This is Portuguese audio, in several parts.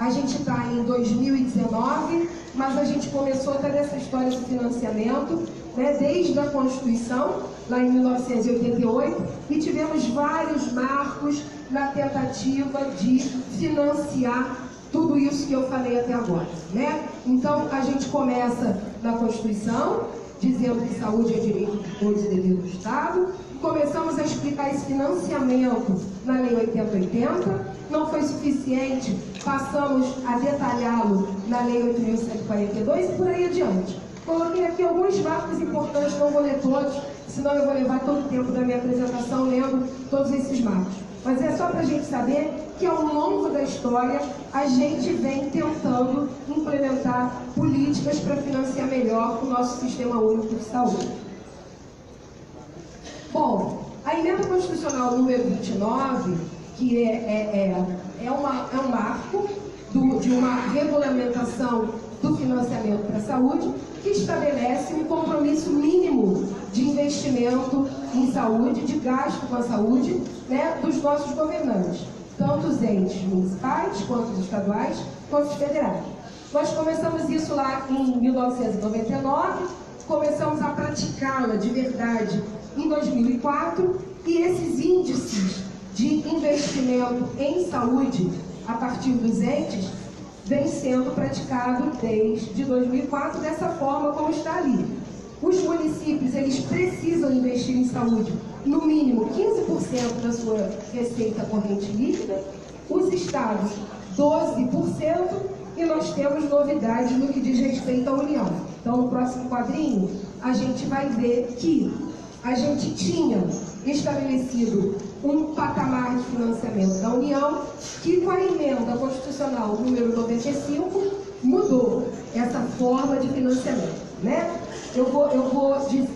A gente está em 2019, mas a gente começou toda essa história do financiamento, né, desde a Constituição, lá em 1988, e tivemos vários marcos na tentativa de financiar tudo isso que eu falei até agora, né? Então, a gente começa na Constituição, dizendo que saúde é direito de todos e dever do Estado. Começamos a explicar esse financiamento na Lei 8080. Não foi suficiente, passamos a detalhá-lo na Lei 8.142 e por aí adiante. Coloquei aqui alguns marcos importantes, não vou ler todos, senão eu vou levar todo o tempo da minha apresentação lendo todos esses marcos. Mas é só para a gente saber que ao longo da história a gente vem tentando implementar políticas para financiar melhor o nosso Sistema Único de Saúde. Bom, a Emenda Constitucional número 29, que é um marco de uma regulamentação do financiamento para a saúde, que estabelece um compromisso mínimo de investimento em saúde, de gasto com a saúde, né, dos nossos governantes, tanto os entes municipais, quanto os estaduais, quanto os federais. Nós começamos isso lá em 1999, começamos a praticá-la de verdade em 2004, e esses índices de investimento em saúde, a partir dos entes, vem sendo praticado desde 2004, dessa forma como está ali. Os municípios, eles precisam investir em saúde no mínimo 15% da sua receita corrente líquida, os estados 12%, e nós temos novidades no que diz respeito à União. Então, no próximo quadrinho, a gente vai ver que a gente tinha estabelecido um patamar de financiamento da União, que com a Emenda Constitucional número 95 mudou essa forma de financiamento, né? Eu vou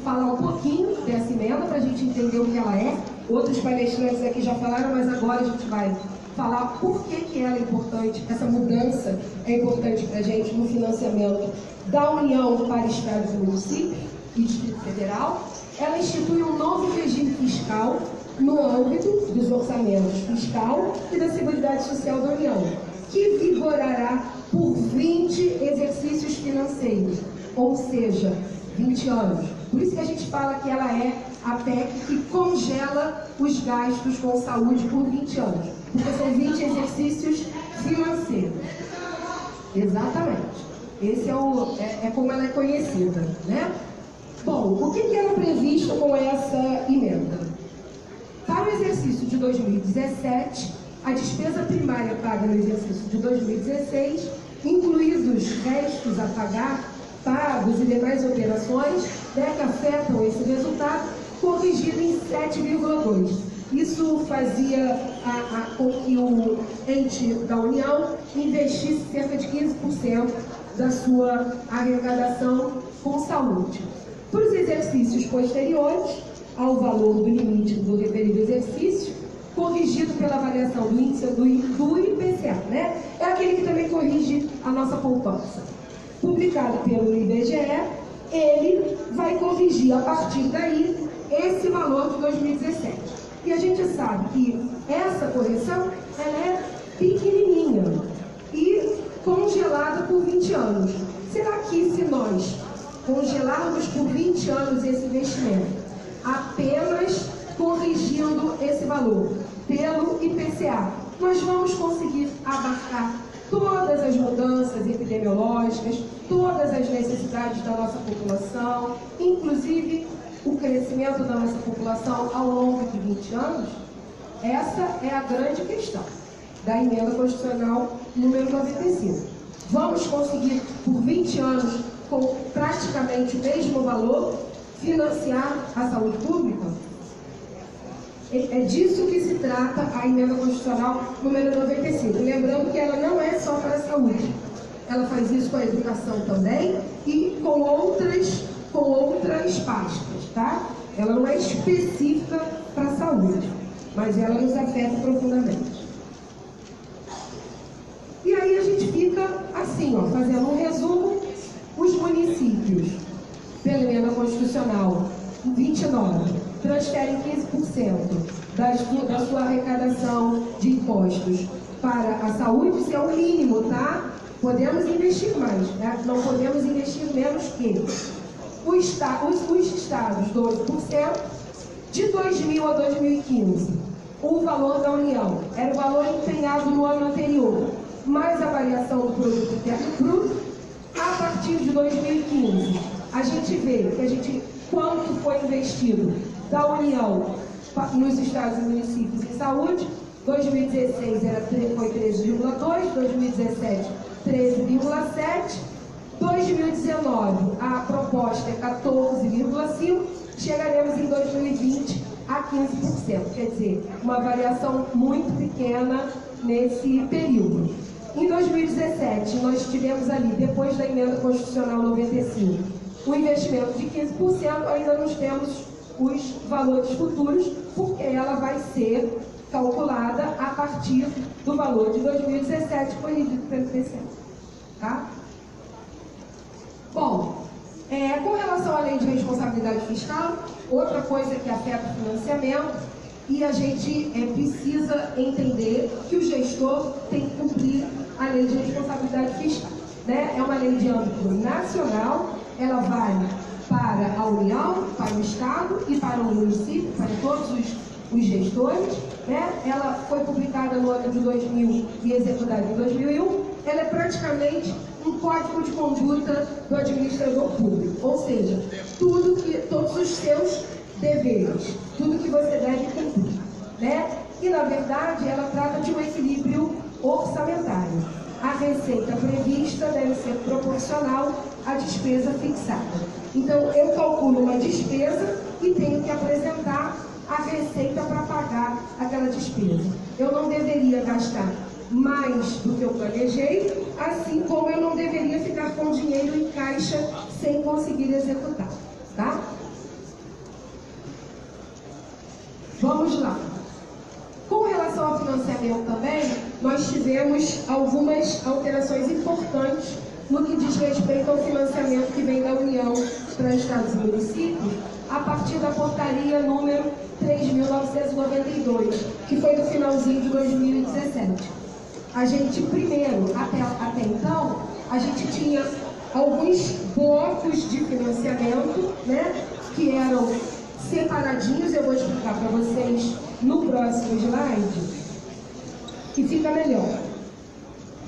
falar um pouquinho dessa emenda para a gente entender o que ela é. Outros palestrantes aqui já falaram, mas agora a gente vai falar por que ela é importante, essa mudança é importante para a gente no financiamento da União para estados e municípios e Distrito Federal. Ela institui um novo regime fiscal no âmbito dos orçamentos fiscal e da Seguridade Social da União, que vigorará por 20 exercícios financeiros, ou seja, 20 anos. Por isso que a gente fala que ela é a PEC que congela os gastos com saúde por 20 anos, porque são 20 exercícios financeiros. Exatamente. Esse é como ela é conhecida, né? Bom, o que era previsto com essa emenda? Para o exercício de 2017, a despesa primária paga no exercício de 2016, incluídos restos a pagar, pagos e demais operações, né, que afetam esse resultado, corrigido em 7,2%. Isso fazia com que o ente da União investisse cerca de 15% da sua arrecadação com saúde. Para os exercícios posteriores ao valor do limite do referido exercício, corrigido pela avaliação do índice do IPCA, né? É aquele que também corrige a nossa poupança. Publicado pelo IBGE, ele vai corrigir a partir daí esse valor de 2017. E a gente sabe que essa correção ela é pequenininha e congelada por 20 anos. Será que se nós congelarmos por 20 anos esse investimento, apenas corrigindo esse valor pelo IPCA, nós vamos conseguir abarcar todas as mudanças epidemiológicas, todas as necessidades da nossa população, inclusive o crescimento da nossa população ao longo de 20 anos? Essa é a grande questão da Emenda Constitucional número 95. Vamos conseguir, por 20 anos, com praticamente o mesmo valor, financiar a saúde pública? É disso que se trata a Emenda Constitucional número 95. Lembrando que ela não é só para a saúde. Ela faz isso com a educação também e com outras pastas, tá? Ela não é específica para a saúde, mas ela nos afeta profundamente. E aí a gente fica assim, ó, fazendo um resumo. Os municípios, pela Emenda Constitucional 29, transferem 15% da sua arrecadação de impostos para a saúde. Isso é o mínimo, tá? Podemos investir mais, né? Não podemos investir menos que os estados 12%. De 2000 a 2015, o valor da União era o valor empenhado no ano anterior, mais a variação do produto interno bruto. A partir de 2015, a gente vê que quanto foi investido da União nos estados e municípios em saúde. 2016 foi 13,2, 2017 13,7, 2019 a proposta é 14,5, chegaremos em 2020 a 15%, quer dizer, uma variação muito pequena nesse período. Em 2017, nós tivemos ali, depois da emenda constitucional 95, um investimento de 15%, ainda não temos os valores futuros, porque ela vai ser calculada a partir do valor de 2017, que foi revido pelo TCE. Tá? Bom, com relação à lei de responsabilidade fiscal, outra coisa que afeta o financiamento, e a gente precisa entender que o gestor tem que cumprir a lei de responsabilidade fiscal. Né? É uma lei de âmbito nacional, ela vale para a União, para o Estado e para o município, para todos os gestores. Né? Ela foi publicada no ano de 2000 e executada em 2001. Ela é praticamente um código de conduta do administrador público, ou seja, todos os seus deveres, tudo que você deve cumprir. Né? E, na verdade, ela trata de um equilíbrio orçamentário. A receita prevista deve ser proporcional à despesa fixada. Então, eu calculo uma despesa e tenho que apresentar a receita para pagar aquela despesa. Eu não deveria gastar mais do que eu planejei, assim como eu não deveria ficar com dinheiro em caixa sem conseguir executar. Tá? Vamos lá. Com relação ao financiamento também, nós tivemos algumas alterações importantes no que diz respeito ao financiamento que vem da União para estados e municípios, a partir da portaria número 3.992, que foi do finalzinho de 2017. A gente, primeiro, até então, a gente tinha alguns blocos de financiamento, né, que eram separadinhos. Eu vou explicar para vocês no próximo slide, que fica melhor.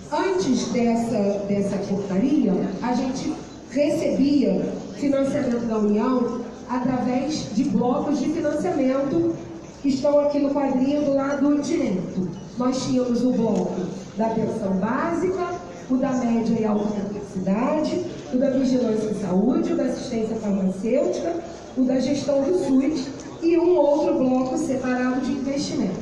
Antes dessa portaria, a gente recebia financiamento da União através de blocos de financiamento que estão aqui no quadrinho do lado direito. Nós tínhamos o bloco da pensão básica, o da média e alta complexidade, o da vigilância em saúde, o da assistência farmacêutica, o da gestão do SUS e um outro bloco separado de investimento.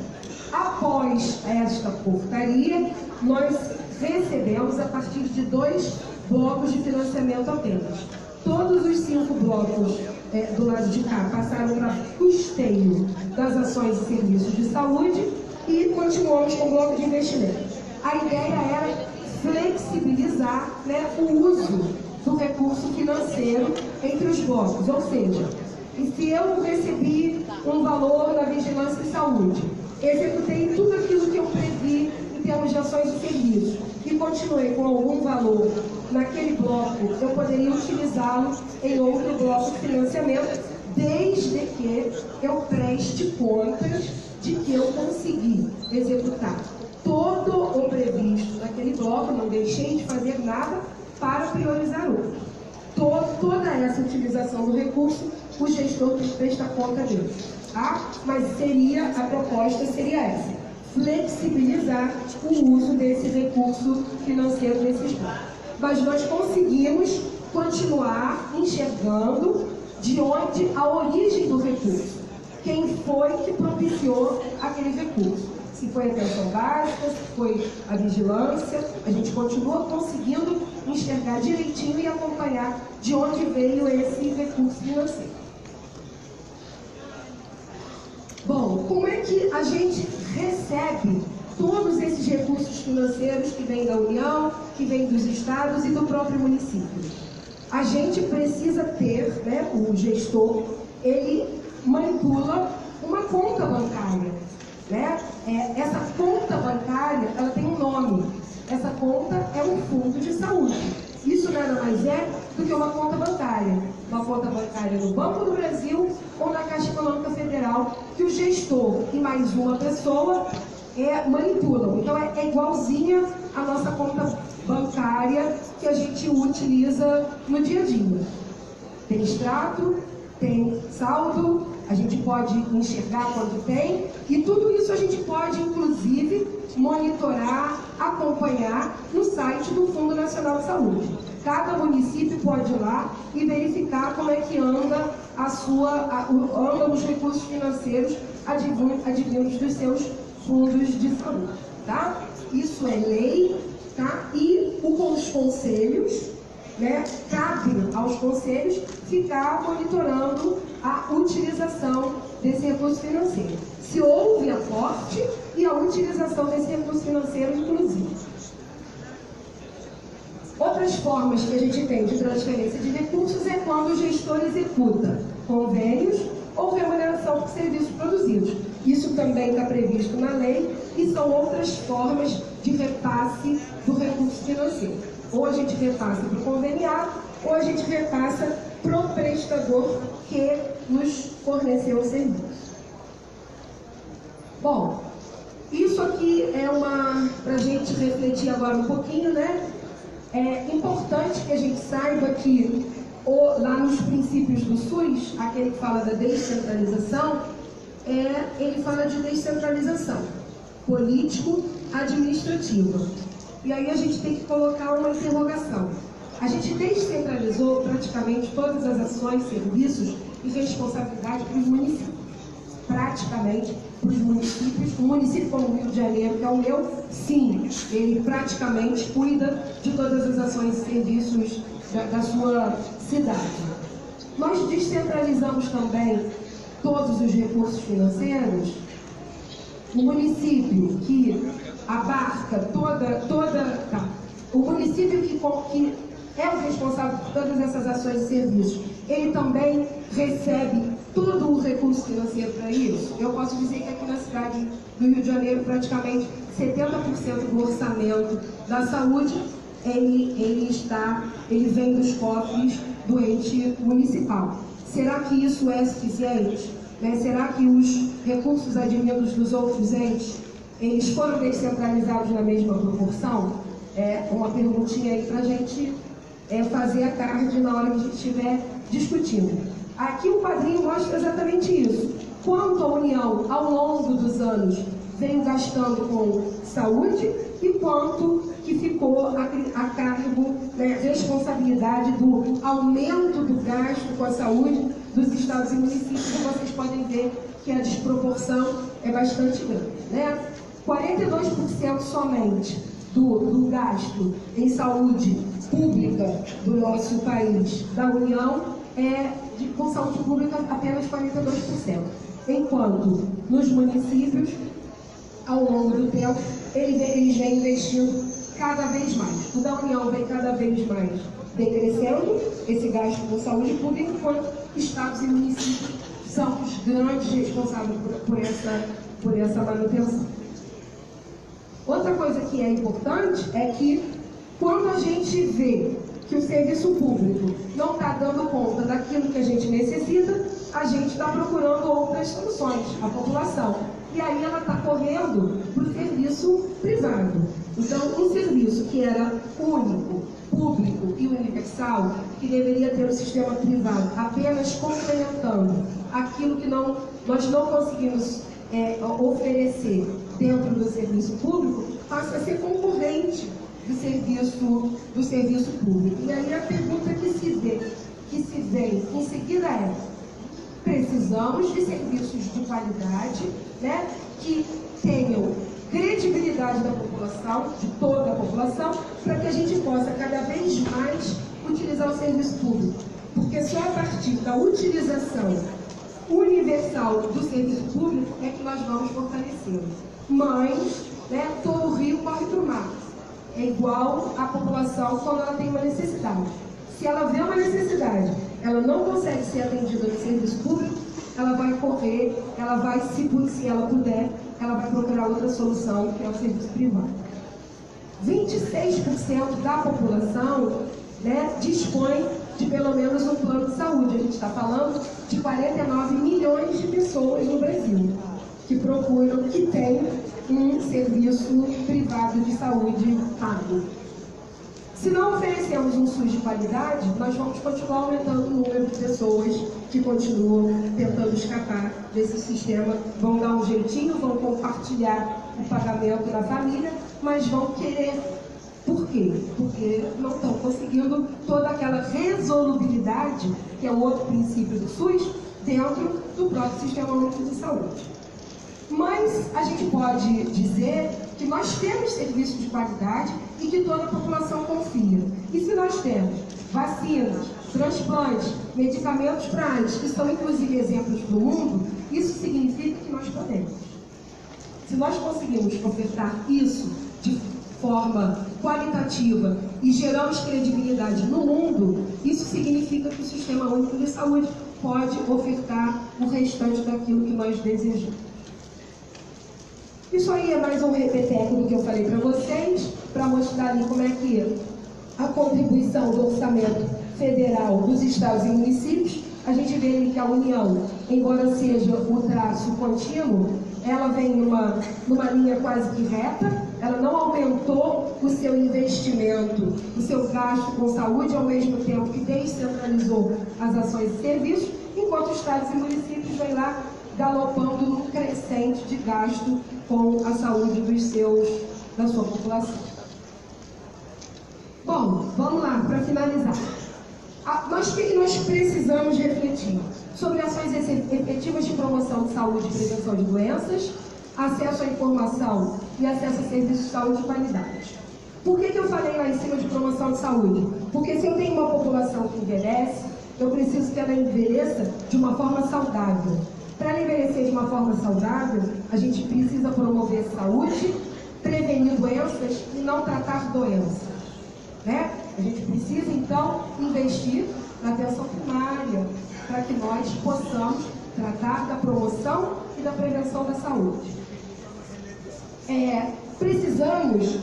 Após esta portaria, nós recebemos a partir de 2 blocos de financiamento apenas. Todos os 5 blocos do lado de cá passaram para custeio das ações e serviços de saúde e continuamos com o bloco de investimento. A ideia era flexibilizar, né, o uso do recurso financeiro entre os blocos, ou seja, se eu recebi um valor na vigilância e saúde, executei tudo aquilo que eu previ em termos de ações e serviços e continuei com algum valor naquele bloco, eu poderia utilizá-lo em outro bloco de financiamento, desde que eu preste contas de que eu consegui executar todo o previsto naquele bloco, não deixei de fazer nada para priorizar outro. Toda essa utilização do recurso, o gestor tem que prestar conta dele. Tá? Mas a proposta seria essa: flexibilizar o uso desse recurso financeiro desses blocos. Mas nós conseguimos continuar enxergando de onde a origem do recurso. Quem foi que propiciou aquele recurso? Se foi a pensão básica, se foi a vigilância, a gente continua conseguindo enxergar direitinho e acompanhar de onde veio esse recurso financeiro. Bom, como é que a gente recebe todos esses recursos financeiros que vêm da União, que vêm dos estados e do próprio município? A gente precisa ter, né, o gestor, ele manipula uma conta bancária. Né? Essa conta bancária, ela tem um nome, Essa conta é um fundo de saúde. Isso nada mais é do que uma conta bancária. Uma conta bancária no Banco do Brasil ou na Caixa Econômica Federal, que o gestor e mais uma pessoa manipulam. Então é igualzinha a nossa conta bancária que a gente utiliza no dia a dia. Tem extrato, tem saldo, a gente pode enxergar quanto tem, e tudo isso a gente pode, inclusive, monitorar, acompanhar no site do Fundo Nacional de Saúde. Cada município pode ir lá e verificar como é que anda andam os recursos financeiros advindos dos seus fundos de saúde, tá? Isso é lei, tá? E os conselhos, né, cabe aos conselhos ficar monitorando a utilização desse recurso financeiro. Se houve aporte e a utilização desse recurso financeiro, inclusive. Outras formas que a gente tem de transferência de recursos é quando o gestor executa convênios ou remuneração por serviços produzidos. Isso também está previsto na lei e são outras formas de repasse do recurso financeiro. Ou a gente repassa para o conveniado, ou a gente repassa para o prestador que nos forneceu o serviço. Bom, isso aqui é para a gente refletir agora um pouquinho, né? É importante que a gente saiba que lá nos princípios do SUS, aquele que fala da descentralização, ele fala de descentralização político-administrativa. E aí a gente tem que colocar uma interrogação. A gente descentralizou praticamente todas as ações, serviços e responsabilidade para os municípios. Praticamente para os municípios. Um município como o Rio de Janeiro, que é o meu, sim, ele praticamente cuida de todas as ações e serviços da sua cidade. Nós descentralizamos também todos os recursos financeiros. O município que abarca o município que é o responsável por todas essas ações e serviços, ele também recebe todo o recurso financeiro para isso. Eu posso dizer que aqui na cidade do Rio de Janeiro, praticamente 70% do orçamento da saúde, ele vem dos cofres do ente municipal. Será que isso é suficiente? Será que os recursos advindos dos outros entes, eles foram descentralizados na mesma proporção? Uma perguntinha aí para a gente fazer à tarde na hora que a gente estiver discutindo. Aqui o quadrinho mostra exatamente isso. Quanto a União, ao longo dos anos, veio gastando com saúde e quanto que ficou a cargo, responsabilidade do aumento do gasto com a saúde dos estados e municípios. E vocês podem ver que a desproporção é bastante grande, né? 42% somente do gasto em saúde pública do nosso país, da União, com saúde pública apenas 42%. Enquanto nos municípios, ao longo do tempo, eles vêm investindo cada vez mais. O da União vem cada vez mais decrescendo esse gasto com saúde pública, enquanto estados e municípios são os grandes responsáveis por essa manutenção. Outra coisa que é importante é que quando a gente vê que o serviço público não está dando conta daquilo que a gente necessita, a gente está procurando outras soluções, a população. E aí ela está correndo para o serviço privado. Então, um serviço que era único, público e universal, que deveria ter um sistema privado apenas complementando aquilo que nós não conseguimos oferecer dentro do serviço público, passa a ser concorrente do serviço público. E aí a pergunta que se vem em seguida é: precisamos de serviços de qualidade, né, que tenham credibilidade da população, de toda a população, para que a gente possa cada vez mais utilizar o serviço público. Porque só a partir da utilização universal do serviço público é que nós vamos fortalecer. Mas, todo o rio corre para o mar. É igual a população quando ela tem uma necessidade. Se ela vê uma necessidade, ela não consegue ser atendida no serviço público, ela vai correr, ela vai, se ela puder, ela vai procurar outra solução, que é o serviço privado. 26% da população, né, dispõe de pelo menos um plano de saúde. A gente está falando de 49 milhões de pessoas no Brasil que procuram, que têm um serviço privado de saúde pago. Se não oferecemos um SUS de qualidade, nós vamos continuar aumentando o número de pessoas que continuam tentando escapar desse sistema, vão dar um jeitinho, vão compartilhar o pagamento na família, mas vão querer. Por quê? Porque não estão conseguindo toda aquela resolubilidade, que é o outro princípio do SUS, dentro do próprio Sistema Único de Saúde. Mas a gente pode dizer que nós temos serviços de qualidade e que toda a população confia. E se nós temos vacinas, transplantes, medicamentos para AIDS, que são inclusive exemplos do mundo, isso significa que nós podemos. Se nós conseguimos ofertar isso de forma qualitativa e geramos credibilidade no mundo, isso significa que o Sistema Único de Saúde pode ofertar o restante daquilo que nós desejamos. Isso aí é mais um repeteco do que eu falei para vocês, para mostrar ali como é que a contribuição do orçamento federal dos estados e municípios, a gente vê ali que a União, embora seja o traço contínuo, ela vem numa linha quase que reta, ela não aumentou o seu investimento, o seu gasto com saúde, ao mesmo tempo que descentralizou as ações e serviços, enquanto os estados e municípios vêm lá galopando num crescente de gasto com a saúde da sua população. Bom, vamos lá, para finalizar. O que nós precisamos refletir? Sobre ações efetivas de promoção de saúde e prevenção de doenças, acesso à informação e acesso a serviços de saúde de qualidade. Por que eu falei lá em cima de promoção de saúde? Porque se eu tenho uma população que envelhece, eu preciso que ela envelheça de uma forma saudável. Para ela envelhecer de uma forma saudável, a gente precisa promover saúde, prevenir doenças e não tratar doenças, né? A gente precisa, então, investir na atenção primária, para que nós possamos tratar da promoção e da prevenção da saúde. Precisamos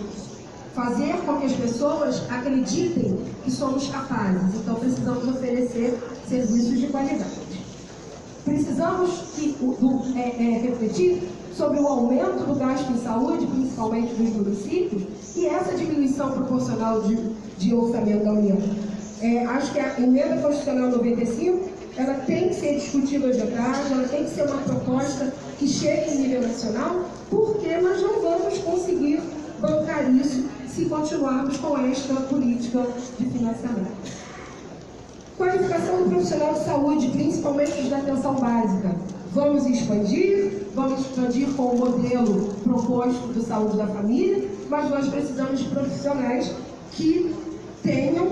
fazer com que as pessoas acreditem que somos capazes, então precisamos oferecer serviços de qualidade. Precisamos refletir sobre o aumento do gasto em saúde, principalmente dos municípios, e essa diminuição proporcional de orçamento da União. Acho que a emenda constitucional 95, ela tem que ser discutida hoje à tarde, ela tem que ser uma proposta que chegue em nível nacional, porque nós não vamos conseguir bancar isso se continuarmos com esta política de financiamento. Qualificação do profissional de saúde, principalmente os da atenção básica. Vamos expandir com o modelo proposto do Saúde da Família, mas nós precisamos de profissionais que tenham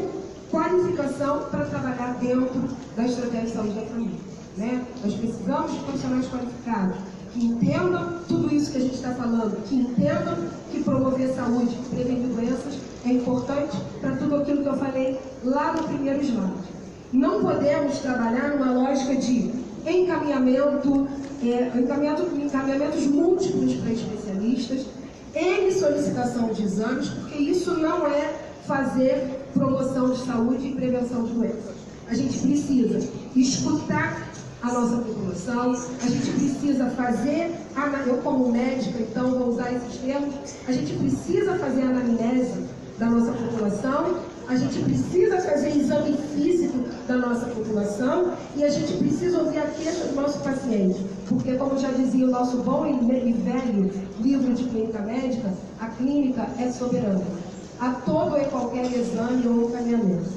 qualificação para trabalhar dentro da estratégia de saúde da família, né? Nós precisamos de profissionais qualificados, que entendam tudo isso que a gente está falando, que entendam que promover saúde, prevenir doenças é importante para tudo aquilo que eu falei lá no primeiro slide. Não podemos trabalhar numa lógica de encaminhamentos múltiplos para especialistas, solicitação de exames, porque isso não é fazer promoção de saúde e prevenção de doenças. A gente precisa escutar a nossa população, a gente precisa fazer, eu como médica, então vou usar esses termos, a gente precisa fazer a anamnese da nossa população, a gente precisa fazer exame físico da nossa população e a gente precisa ouvir a queixa do nosso paciente, porque, como já dizia o nosso bom e velho livro de clínica médica, a clínica é soberana a todo e qualquer exame ou encaminhamento,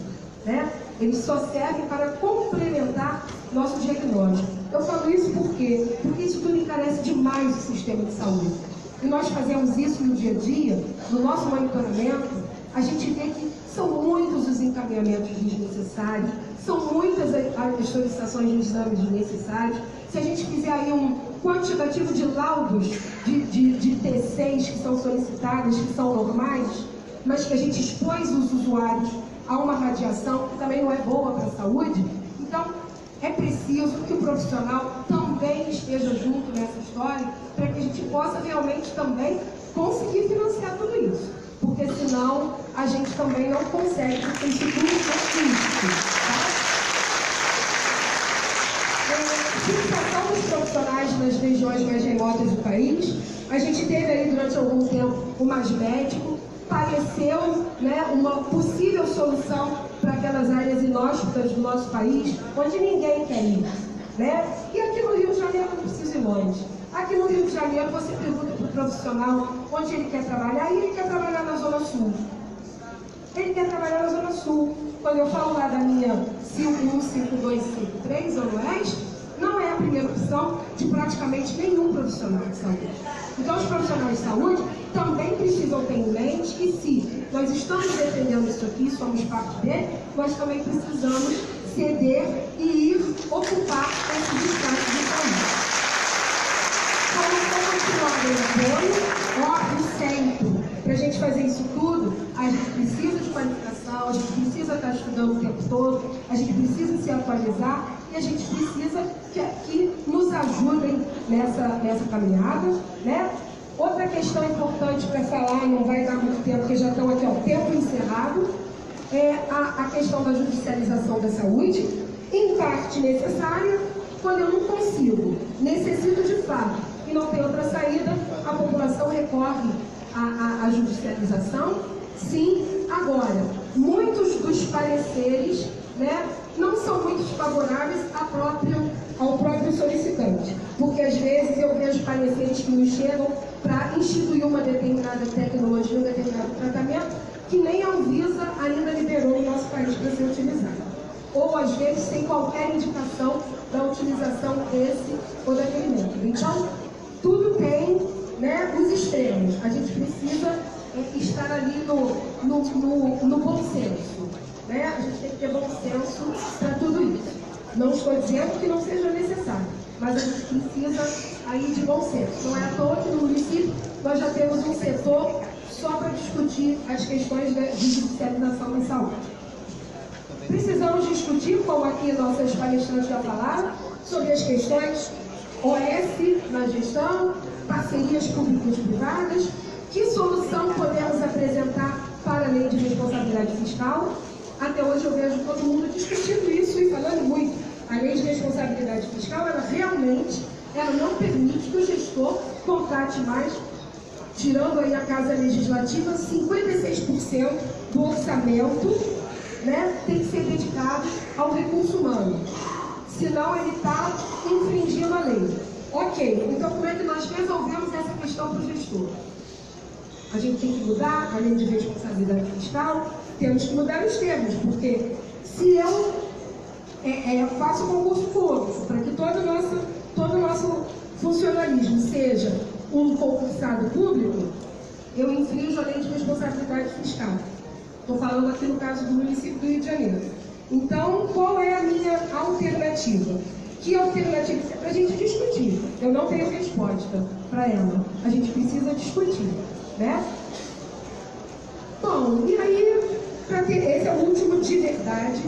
né? Eles só servem para complementar nosso diagnóstico. Eu falo isso porque isso tudo encarece demais o sistema de saúde. E nós fazemos isso no dia a dia, no nosso monitoramento, a gente vê que são muitos os encaminhamentos desnecessários, são muitas as solicitações de exames desnecessários. Se a gente fizer aí um quantitativo de laudos de T6 que são solicitados, que são normais, mas que a gente expôs os usuários a uma radiação que também não é boa para a saúde, então é preciso que o profissional também esteja junto nessa história para que a gente possa realmente também conseguir financiar tudo isso. porque senão a gente também não consegue esse futuro artístico, tá? Fixação dos profissionais nas regiões mais remotas do país. A gente teve aí durante algum tempo o Mais Médico, pareceu, né, uma possível solução para aquelas áreas inóspitas do nosso país, onde ninguém quer ir, né? E aqui no Rio de Janeiro não precisa ir longe. Aqui no Rio de Janeiro você pergunta para o profissional onde ele quer trabalhar e ele quer trabalhar na Zona Sul. Ele quer trabalhar na Zona Sul. Quando eu falo lá da minha 51, 52, 53, Zona Oeste, não é a primeira opção de praticamente nenhum profissional de saúde. Então, os profissionais de saúde também precisam ter em mente que, se nós estamos defendendo isso aqui, somos parte dele, nós também precisamos ceder e ir ocupar esse destaque de saúde. Como continuar dando apoio, óbvio, sempre. Para a gente fazer isso tudo, a gente precisa de qualificação, a gente precisa estar estudando o tempo todo, a gente precisa se atualizar e a gente precisa que nos ajudem nessa caminhada, né? Outra questão importante para falar, não vai dar muito tempo, porque já estão aqui, ó, tempo encerrado, é a questão da judicialização da saúde, em parte necessária, quando eu não consigo, necessito de fato e não tem outra saída, a população recorre à judicialização. Sim, agora, muitos dos pareceres, né, não são muito favoráveis ao próprio solicitante, porque às vezes eu vejo pareceres que nos chegam para instituir uma determinada tecnologia, um determinado tratamento, que nem a Anvisa ainda liberou no nosso país para ser utilizado. Ou às vezes sem qualquer indicação da utilização desse ou daquele método. Então, tudo tem, né, os extremos. A gente precisa estar ali no bom senso. Né? A gente tem que ter bom senso para tudo isso. Não estou dizendo que não seja necessário, mas a gente precisa aí de bom senso. Não é à toa que no município nós já temos um setor só para discutir as questões de judicialização em saúde. Precisamos discutir, como aqui nossas palestrantes já falaram, sobre as questões OS na gestão, parcerias públicas-privadas, que solução podemos apresentar para a lei de responsabilidade fiscal. Até hoje eu vejo todo mundo discutindo isso e falando muito. A lei de responsabilidade fiscal, ela realmente não permite que o gestor contrate mais, tirando aí a Casa Legislativa, 56% do orçamento, né, tem que ser dedicado ao recurso humano. Senão ele está infringindo a lei. Ok, então como é que nós resolvemos essa questão para o gestor? A gente tem que mudar a lei de responsabilidade fiscal, temos que mudar os termos, porque se eu faço concurso público para que todo o nosso funcionalismo seja um concursado público, eu infrinjo a lei de responsabilidade fiscal. Estou falando aqui no caso do município do Rio de Janeiro. Então, qual é a minha alternativa? Que alternativa? É para a gente discutir. Eu não tenho resposta para ela. A gente precisa discutir, né? Bom, e aí, esse é o último de verdade.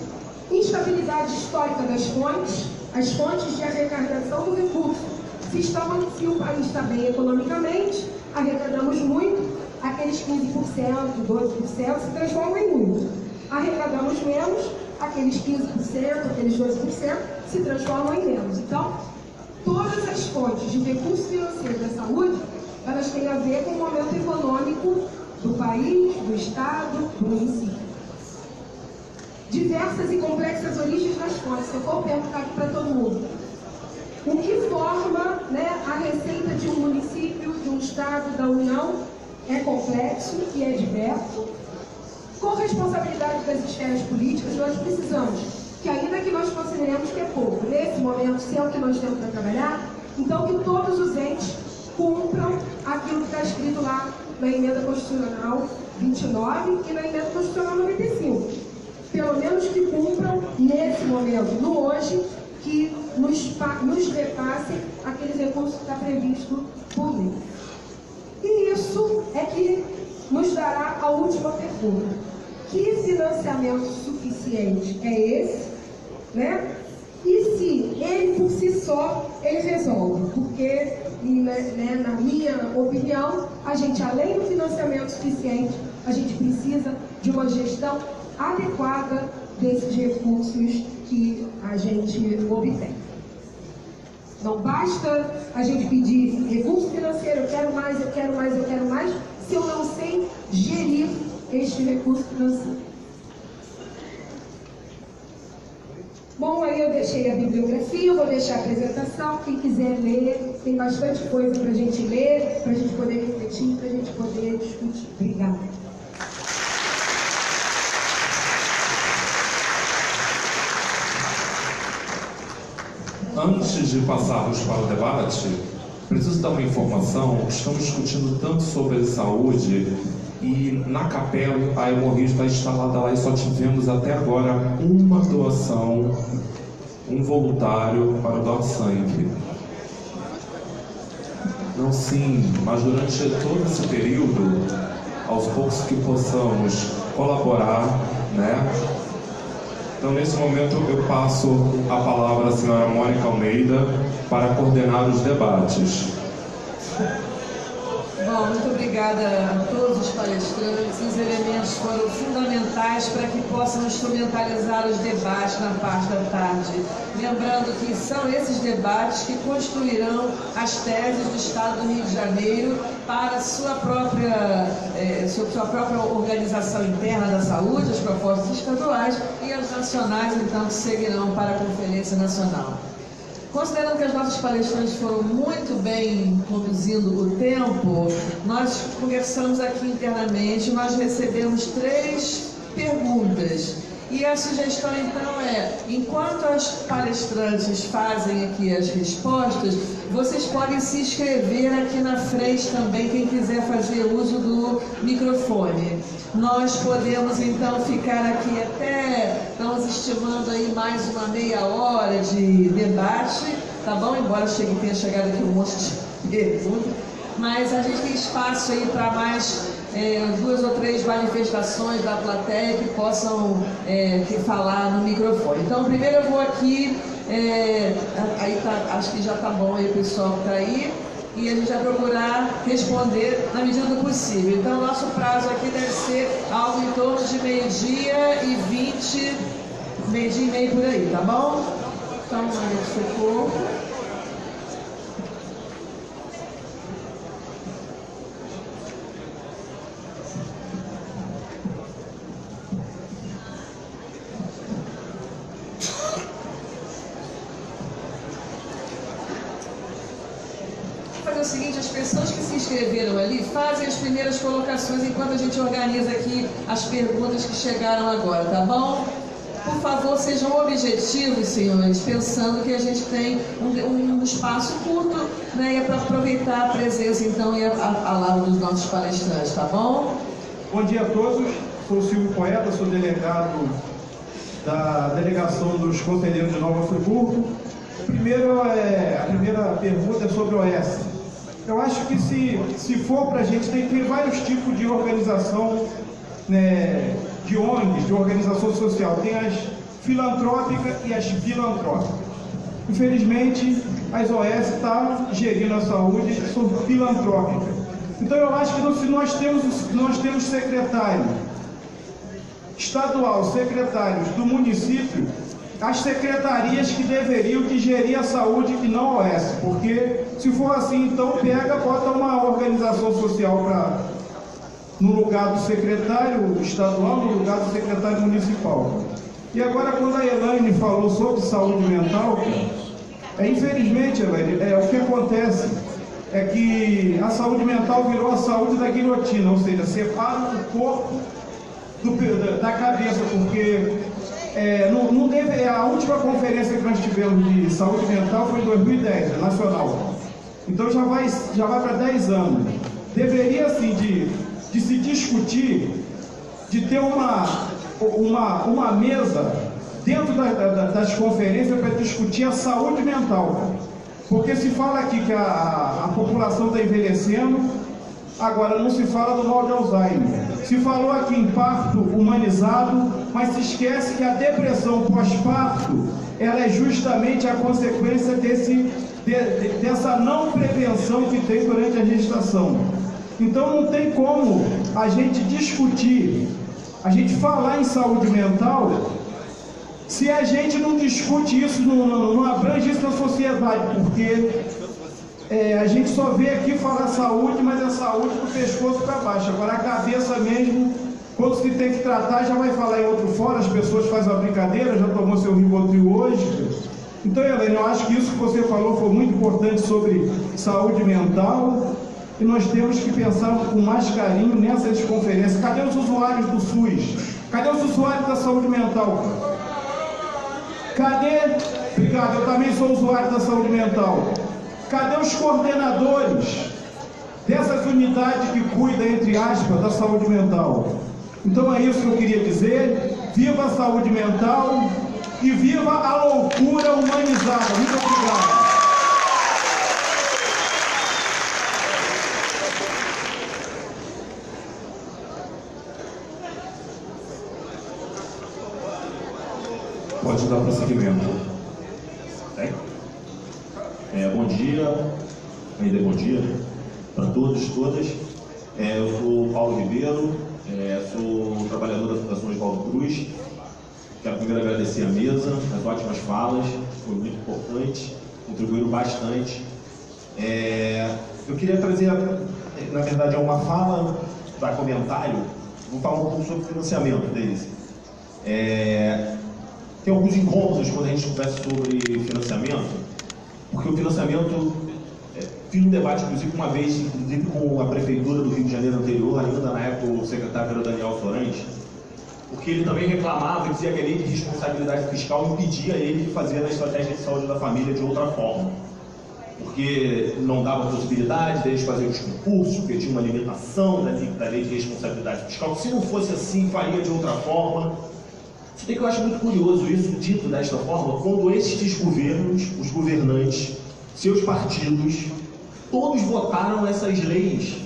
Instabilidade histórica das fontes, as fontes de arrecadação do recurso. Se o país está bem economicamente, arrecadamos muito, aqueles 15%, 12% se transformam em muito. Arrecadamos menos, aqueles 15%, aqueles 12% se transformam em menos. Então, todas as fontes de recurso financeiro da saúde, elas têm a ver com o momento econômico do país, do Estado, do município. Diversas e complexas origens das fontes. Se eu for perguntar aqui para todo mundo, o que forma, né, a receita de um município, de um Estado, da União, é complexo e é diverso. Corresponsabilidade das esferas políticas, nós precisamos que, ainda que nós consideremos que é pouco, nesse momento, se é o que nós temos para trabalhar, então que todos os entes cumpram aquilo que está escrito lá na Emenda Constitucional 29 e na Emenda Constitucional 95. Pelo menos que cumpram nesse momento, no hoje, que nos repassem aqueles recursos que está previsto por lei. E isso é que nos dará a última pergunta. Que financiamento suficiente é esse, né? E se ele por si só, ele resolve? Porque, né, na minha opinião, a gente, além do financiamento suficiente, a gente precisa de uma gestão adequada desses recursos que a gente obtém. Não basta a gente pedir recurso financeiro, eu quero mais, eu quero mais, eu quero mais, se eu não sei gerir este recurso financeiro. Bom, aí eu deixei a bibliografia, eu vou deixar a apresentação, quem quiser ler, tem bastante coisa para a gente ler, para a gente poder refletir, para a gente poder discutir. Obrigada. Antes de passarmos para o debate, preciso dar uma informação. Estamos discutindo tanto sobre saúde e na capela a hemorragia está instalada lá e só tivemos até agora uma doação, um voluntário para doar sangue. Não, sim, mas durante todo esse período, aos poucos que possamos colaborar, né? Então, nesse momento, eu passo a palavra à senhora Mônica Almeida para coordenar os debates. Bom, muito obrigada a todos os palestrantes. Os elementos foram fundamentais para que possam instrumentalizar os debates na parte da tarde. Lembrando que são esses debates que construirão as teses do Estado do Rio de Janeiro para sua própria organização interna da saúde, as propostas estaduais e as nacionais, então, que seguirão para a Conferência Nacional. Considerando que as nossas palestrantes foram muito bem conduzindo o tempo, nós conversamos aqui internamente, nós recebemos 3 perguntas. E a sugestão, então, é, enquanto as palestrantes fazem aqui as respostas, vocês podem se inscrever aqui na frente também, quem quiser fazer uso do microfone. Nós podemos, então, ficar aqui até, estamos estimando aí mais uma meia hora de debate, tá bom? Embora tenha chegado aqui um monte de perguntas, mas a gente tem espaço aí para mais 2 ou 3 manifestações da plateia que possam falar no microfone. Então, primeiro eu vou aqui, aí tá, acho que já está bom aí o pessoal que está aí, e a gente vai procurar responder na medida do possível. Então, o nosso prazo aqui deve ser algo em torno de 12h20, 12h30 por aí, tá bom? Então, Maria do Socorro. O seguinte, as pessoas que se inscreveram ali fazem as primeiras colocações enquanto a gente organiza aqui as perguntas que chegaram agora, tá bom? Por favor, sejam objetivos, senhores, pensando que a gente tem um espaço curto, né, e é para aproveitar a presença, então, e a palavra dos nossos palestrantes, tá bom? Bom dia a todos, sou Silvio Poeta, sou delegado da Delegação dos Conselheiros de Nova Friburgo. A primeira pergunta é sobre o OS. Eu acho que se for para a gente, tem que ter vários tipos de organização, né, de ONGs, de organização social. Tem as filantrópicas e as filantrópicas. Infelizmente, as OS estão gerindo a saúde, são filantrópicas. Então eu acho que se nós temos secretário estadual, secretários do município, as secretarias que deveriam de gerir a saúde e não a OS, porque se for assim, então bota uma organização social no lugar do secretário estadual, no lugar do secretário municipal. E agora, quando a Elaine falou sobre saúde mental, infelizmente, Elaine, o que acontece é que a saúde mental virou a saúde da guilhotina, ou seja, separa o corpo da cabeça, porque a última conferência que nós tivemos de saúde mental foi em 2010, nacional. Então já vai para 10 anos. Deveria, assim, de se discutir, de ter uma mesa dentro das conferências para discutir a saúde mental. Porque se fala aqui que a população está envelhecendo, agora não se fala do mal de Alzheimer. Se falou aqui em parto humanizado, mas se esquece que a depressão pós-parto, ela é justamente a consequência dessa não prevenção que tem durante a gestação. Então não tem como a gente discutir, a gente falar em saúde mental, se a gente não discute isso, não abrange isso na sociedade, porque a gente só vê aqui falar saúde, mas é saúde do pescoço para baixo. Agora a cabeça mesmo, quando se tem que tratar, já vai falar em outro fora, as pessoas fazem uma brincadeira, já tomou seu Rivotril hoje. Então, Helene, eu acho que isso que você falou foi muito importante sobre saúde mental, e nós temos que pensar com mais carinho nessas conferências. Cadê os usuários do SUS? Cadê os usuários da saúde mental? Cadê? Obrigado, eu também sou usuário da saúde mental. Cadê os coordenadores dessas unidades que cuidam, entre aspas, da saúde mental? Então é isso que eu queria dizer. Viva a saúde mental e viva a loucura humanizada. Muito obrigado. Pode dar prosseguimento. Bom dia, ainda bom dia para todos e todas. Eu sou Paulo Ribeiro, sou trabalhador da Fundação Oswaldo Cruz. Quero primeiro agradecer a mesa, as ótimas falas, foi muito importante, contribuíram bastante. Eu queria trazer, na verdade, uma fala para comentário. Vou falar um pouco sobre o financiamento deles. Tem alguns incômodos quando a gente conversa sobre financiamento, porque o financiamento, fiz um debate, inclusive, uma vez, inclusive com a Prefeitura do Rio de Janeiro anterior, ainda na época o secretário era o Daniel Florente, porque ele também reclamava e dizia que a lei de responsabilidade fiscal impedia ele de fazer a estratégia de saúde da família de outra forma, porque não dava possibilidade deles fazerem os concursos, porque tinha uma limitação da lei de responsabilidade fiscal. Se não fosse assim, faria de outra forma. Isso que eu acho muito curioso, isso dito desta forma, quando estes governos, os governantes, seus partidos, todos votaram essas leis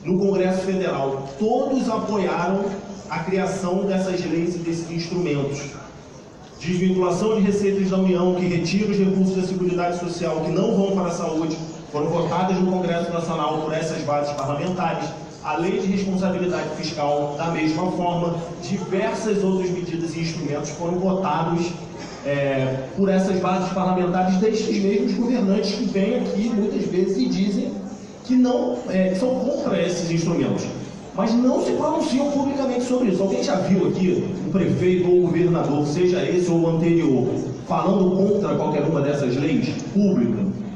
no Congresso Federal, todos apoiaram a criação dessas leis e desses instrumentos. Desvinculação de receitas da União, que retira os recursos da Seguridade Social, que não vão para a saúde, foram votadas no Congresso Nacional por essas bases parlamentares. A lei de responsabilidade fiscal, da mesma forma, diversas outras medidas e instrumentos foram votados por essas bases parlamentares destes mesmos governantes que vêm aqui muitas vezes e dizem que não são contra esses instrumentos, mas não se pronunciam publicamente sobre isso. Alguém já viu aqui um prefeito ou um governador, seja esse ou o anterior, falando contra qualquer uma dessas leis,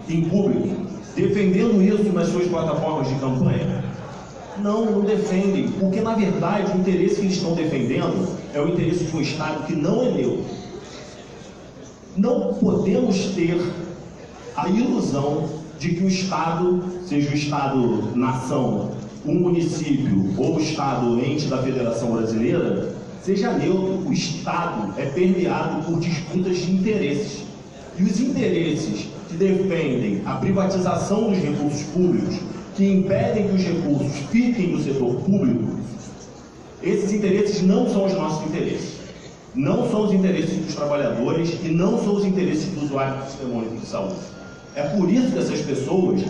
em público, defendendo isso nas suas plataformas de campanha? Não defendem, porque na verdade o interesse que eles estão defendendo é o interesse de um Estado que não é neutro. Não podemos ter a ilusão de que o Estado, seja o Estado-nação, um município ou o Estado-ente da Federação Brasileira, seja neutro. O Estado é permeado por disputas de interesses. E os interesses que defendem a privatização dos recursos públicos, que impedem que os recursos fiquem no setor público, esses interesses não são os nossos interesses. Não são os interesses dos trabalhadores e não são os interesses do usuário do Sistema Único de Saúde. É por isso que essas pessoas,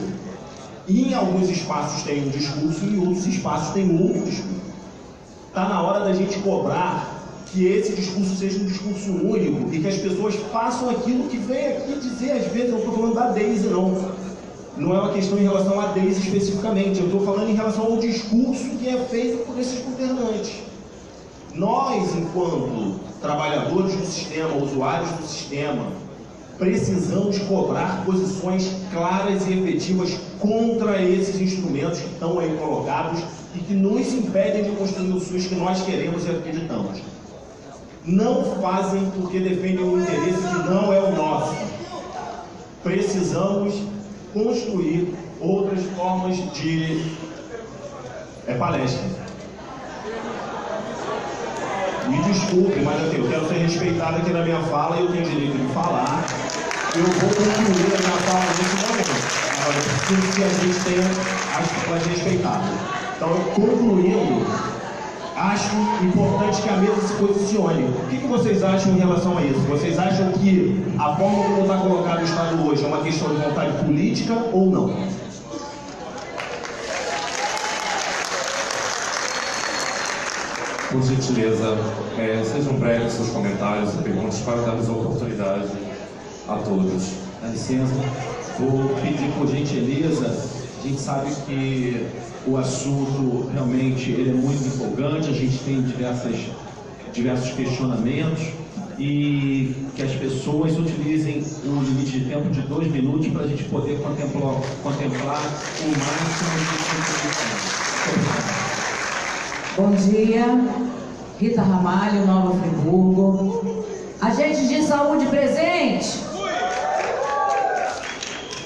em alguns espaços têm um discurso e em outros espaços têm outro discurso. Está na hora da gente cobrar que esse discurso seja um discurso único e que as pessoas façam aquilo que vem aqui dizer. Às vezes, eu não estou falando da Deise, não é uma questão em relação à Deise especificamente, eu estou falando em relação ao discurso que é feito por esses governantes. Nós, enquanto trabalhadores do sistema, usuários do sistema, precisamos cobrar posições claras e efetivas contra esses instrumentos que estão aí colocados e que nos impedem de construir o SUS que nós queremos e acreditamos. Não fazem porque defendem um interesse que não é o nosso. Precisamos construir outras formas de palestra. Me desculpe, mas eu quero ser respeitado aqui na minha fala e eu tenho direito de falar. Eu vou concluir a minha fala nesse momento. Agora, eu preciso que a gente tenha as falas respeitadas. Então, concluindo, acho importante que a mesa se posicione. O que vocês acham em relação a isso? Vocês acham que a forma como está colocado o Estado hoje é uma questão de vontade política ou não? por gentileza, sejam breves seus comentários e perguntas para darmos a oportunidade a todos. Dá licença, vou pedir por gentileza. A gente sabe que o assunto realmente ele é muito empolgante, a gente tem diversos questionamentos e que as pessoas utilizem um limite de tempo de 2 minutos para a gente poder contemplar o máximo de tempo. Bom dia, Rita Ramalho, Nova Friburgo. Agentes de saúde presente?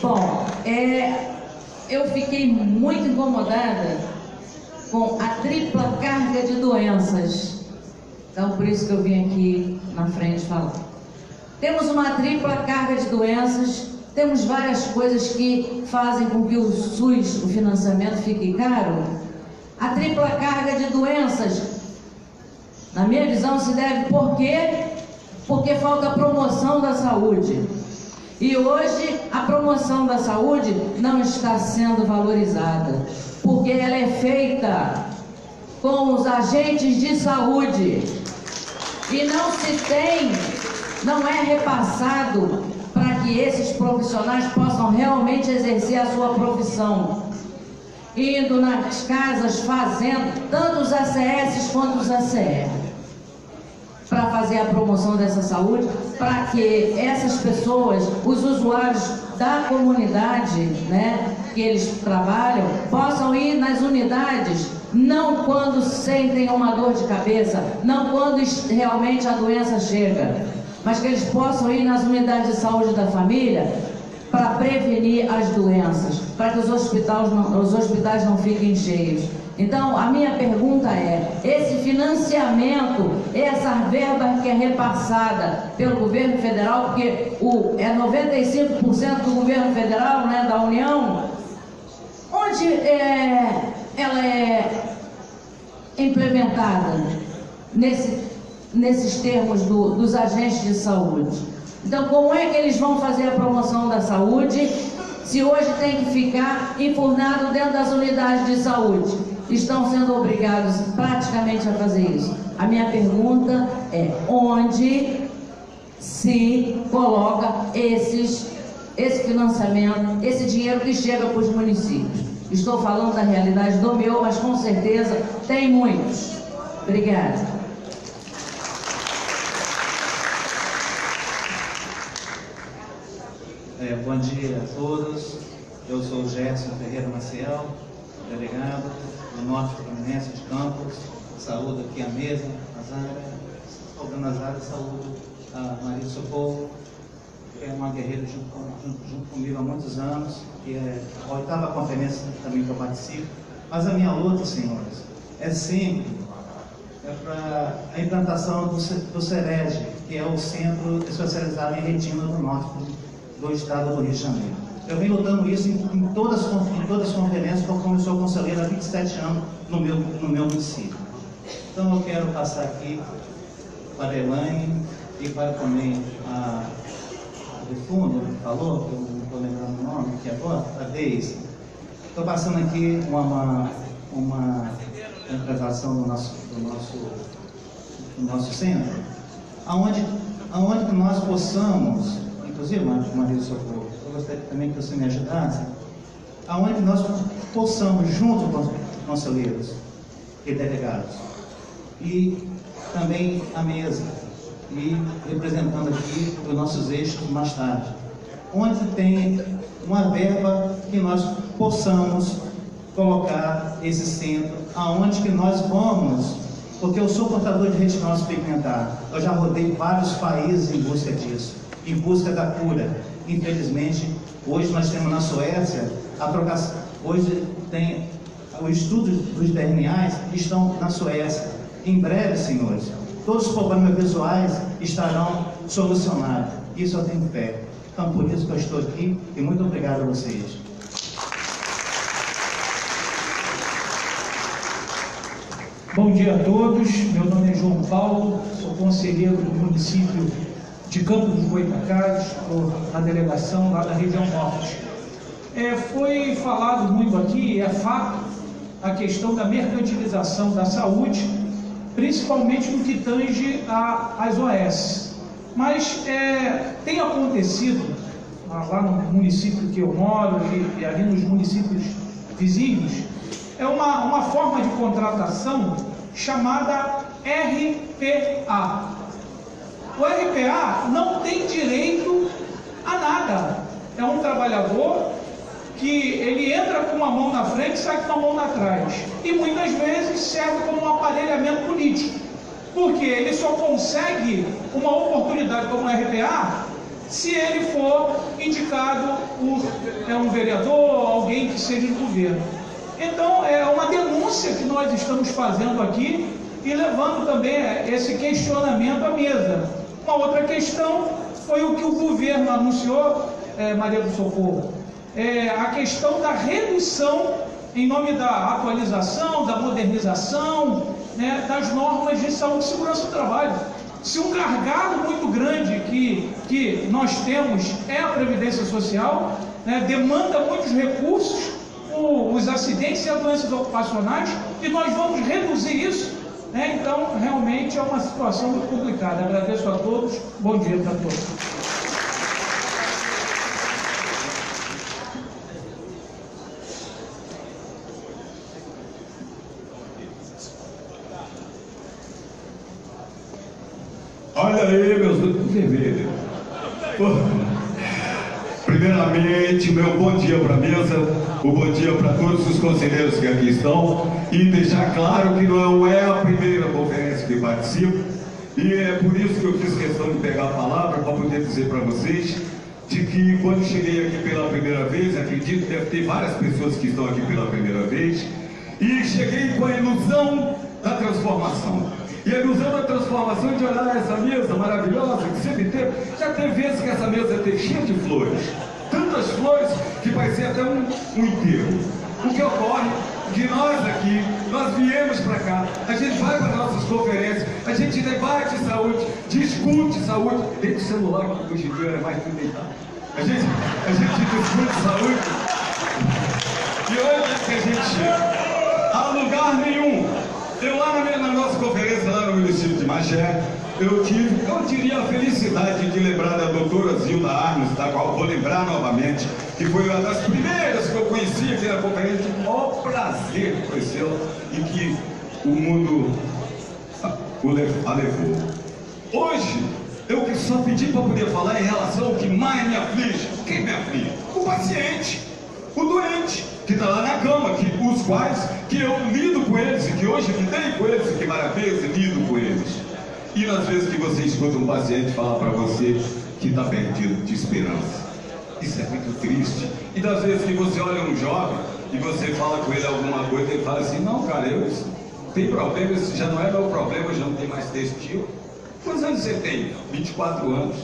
Bom, eu fiquei muito incomodada com a tripla carga de doenças. Então, por isso que eu vim aqui na frente falar. Temos uma tripla carga de doenças, temos várias coisas que fazem com que o SUS, o financiamento, fique caro. A tripla carga de doenças, na minha visão, se deve por quê? Porque falta promoção da saúde. E hoje a promoção da saúde não está sendo valorizada, porque ela é feita com os agentes de saúde e não é repassado para que esses profissionais possam realmente exercer a sua profissão, indo nas casas, fazendo tanto os ACS quanto os ACR, para fazer a promoção dessa saúde, para que essas pessoas, os usuários da comunidade, né, que eles trabalham, possam ir nas unidades, não quando sentem uma dor de cabeça, não quando realmente a doença chega, mas que eles possam ir nas unidades de saúde da família para prevenir as doenças, para que os hospitais não fiquem cheios. Então, a minha pergunta é, esse financiamento, essa verba que é repassada pelo governo federal, porque é 95% do governo federal, né, da União, onde ela é implementada nesses termos dos agentes de saúde? Então, como é que eles vão fazer a promoção da saúde, se hoje tem que ficar enfurnado dentro das unidades de saúde? Estão sendo obrigados praticamente a fazer isso. A minha pergunta é, onde se coloca esse financiamento, esse dinheiro que chega para os municípios? Estou falando da realidade do meu, mas com certeza tem muitos. Obrigada. Bom dia a todos. Eu sou o Gerson Ferreira Maciel, delegado do Norte Fluminense de Campos. Saúdo aqui a mesa, a Zara, organizada, saúdo a Maria do Socorro, que é uma guerreira junto comigo há muitos anos, que é a 8ª conferência também que eu participo. Mas a minha luta, senhores, é sempre para a implantação do CEREG, que é o Centro Especializado em Retina do Norte do Estado do Rio de Janeiro. Eu venho lutando isso em todas as conferências, como eu sou conselheiro há 27 anos no meu município. Então eu quero passar aqui para a Elaine e para também a do fundo, que falou, que eu não estou lembrando o nome aqui agora, a Deise. Estou passando aqui uma apresentação do nosso centro, aonde que nós possamos, inclusive, Maria do Socorro, eu gostaria também que você me ajudasse, aonde que nós possamos, junto com os conselheiros e delegados, e também a mesa, e representando aqui os nossos eixos mais tarde, onde tem uma verba que nós possamos colocar esse centro, aonde que nós vamos, porque eu sou portador de retinose pigmentar, eu já rodei vários países em busca disso, em busca da cura. Infelizmente, hoje nós temos na Suécia a trocação, hoje tem o estudo dos DNAs que estão na Suécia. Em breve, senhores, todos os problemas visuais estarão solucionados. Isso eu tenho fé. Então, por isso que eu estou aqui e muito obrigado a vocês. Bom dia a todos, meu nome é João Paulo, sou conselheiro do município de Campos dos Goytacazes, estou na delegação lá da região norte. Foi falado muito aqui, é fato, a questão da mercantilização da saúde, principalmente no que tange às OS. Mas tem acontecido, lá no município que eu moro e ali nos municípios vizinhos, uma forma de contratação chamada RPA. O RPA não tem direito a nada. É um trabalhador que ele entra com uma mão na frente e sai com uma mão atrás. E muitas vezes serve como um aparelhamento político. Porque ele só consegue uma oportunidade como RPA se ele for indicado por um vereador, alguém que seja do governo. Então, é uma denúncia que nós estamos fazendo aqui e levando também esse questionamento à mesa. Uma outra questão foi o que o governo anunciou, Maria do Socorro, a questão da redução em nome da atualização, da modernização, né, das normas de saúde e segurança do trabalho. Se um gargalo muito grande que nós temos é a Previdência Social, né, demanda muitos recursos, os acidentes e as doenças ocupacionais, e nós vamos reduzir isso, né? Então, realmente é uma situação muito complicada. Agradeço a todos, bom dia para todos. Olha aí, meus vermelhos. Primeiramente, meu bom dia para a mesa, o bom dia para todos os conselheiros que aqui estão, e deixar claro que não é a primeira conferência que participo, e é por isso que eu fiz questão de pegar a palavra para poder dizer para vocês de que quando cheguei aqui pela primeira vez, acredito que deve ter várias pessoas que estão aqui pela primeira vez, e cheguei com a ilusão da transformação. E a ilusão da transformação de olhar essa mesa maravilhosa que sempre teve. Já teve vezes que essa mesa teve cheia de flores. Tantas flores que parecia até um enterro. O que ocorre é que nós aqui, nós viemos para cá, a gente vai para nossas conferências, a gente debate saúde, discute saúde. Tem o celular que hoje em dia é mais tudo deitado. A gente discute saúde. E onde é que a gente chega? A lugar nenhum. Eu lá na nossa conferência, lá no município de Magé, eu teria a felicidade de lembrar da doutora Zilda Arnes, da qual vou lembrar novamente, que foi uma das primeiras que eu conheci aqui na conferência, de maior prazer de conhecê-la e que o mundo a levou. Hoje, eu só pedi para poder falar em relação ao que mais me aflige. Quem me aflige? O paciente, o doente, que está lá na cama, os quais que eu lido com eles, e que hoje lidei com eles, e que várias vezes lido com eles. E nas vezes que você escuta um paciente falar para você que está perdido de esperança. Isso é muito triste. E das vezes que você olha um jovem e você fala com ele alguma coisa, ele fala assim, não, cara, tem problema, isso já não é meu problema, já não tem mais textil. Quantos anos você tem? 24 anos.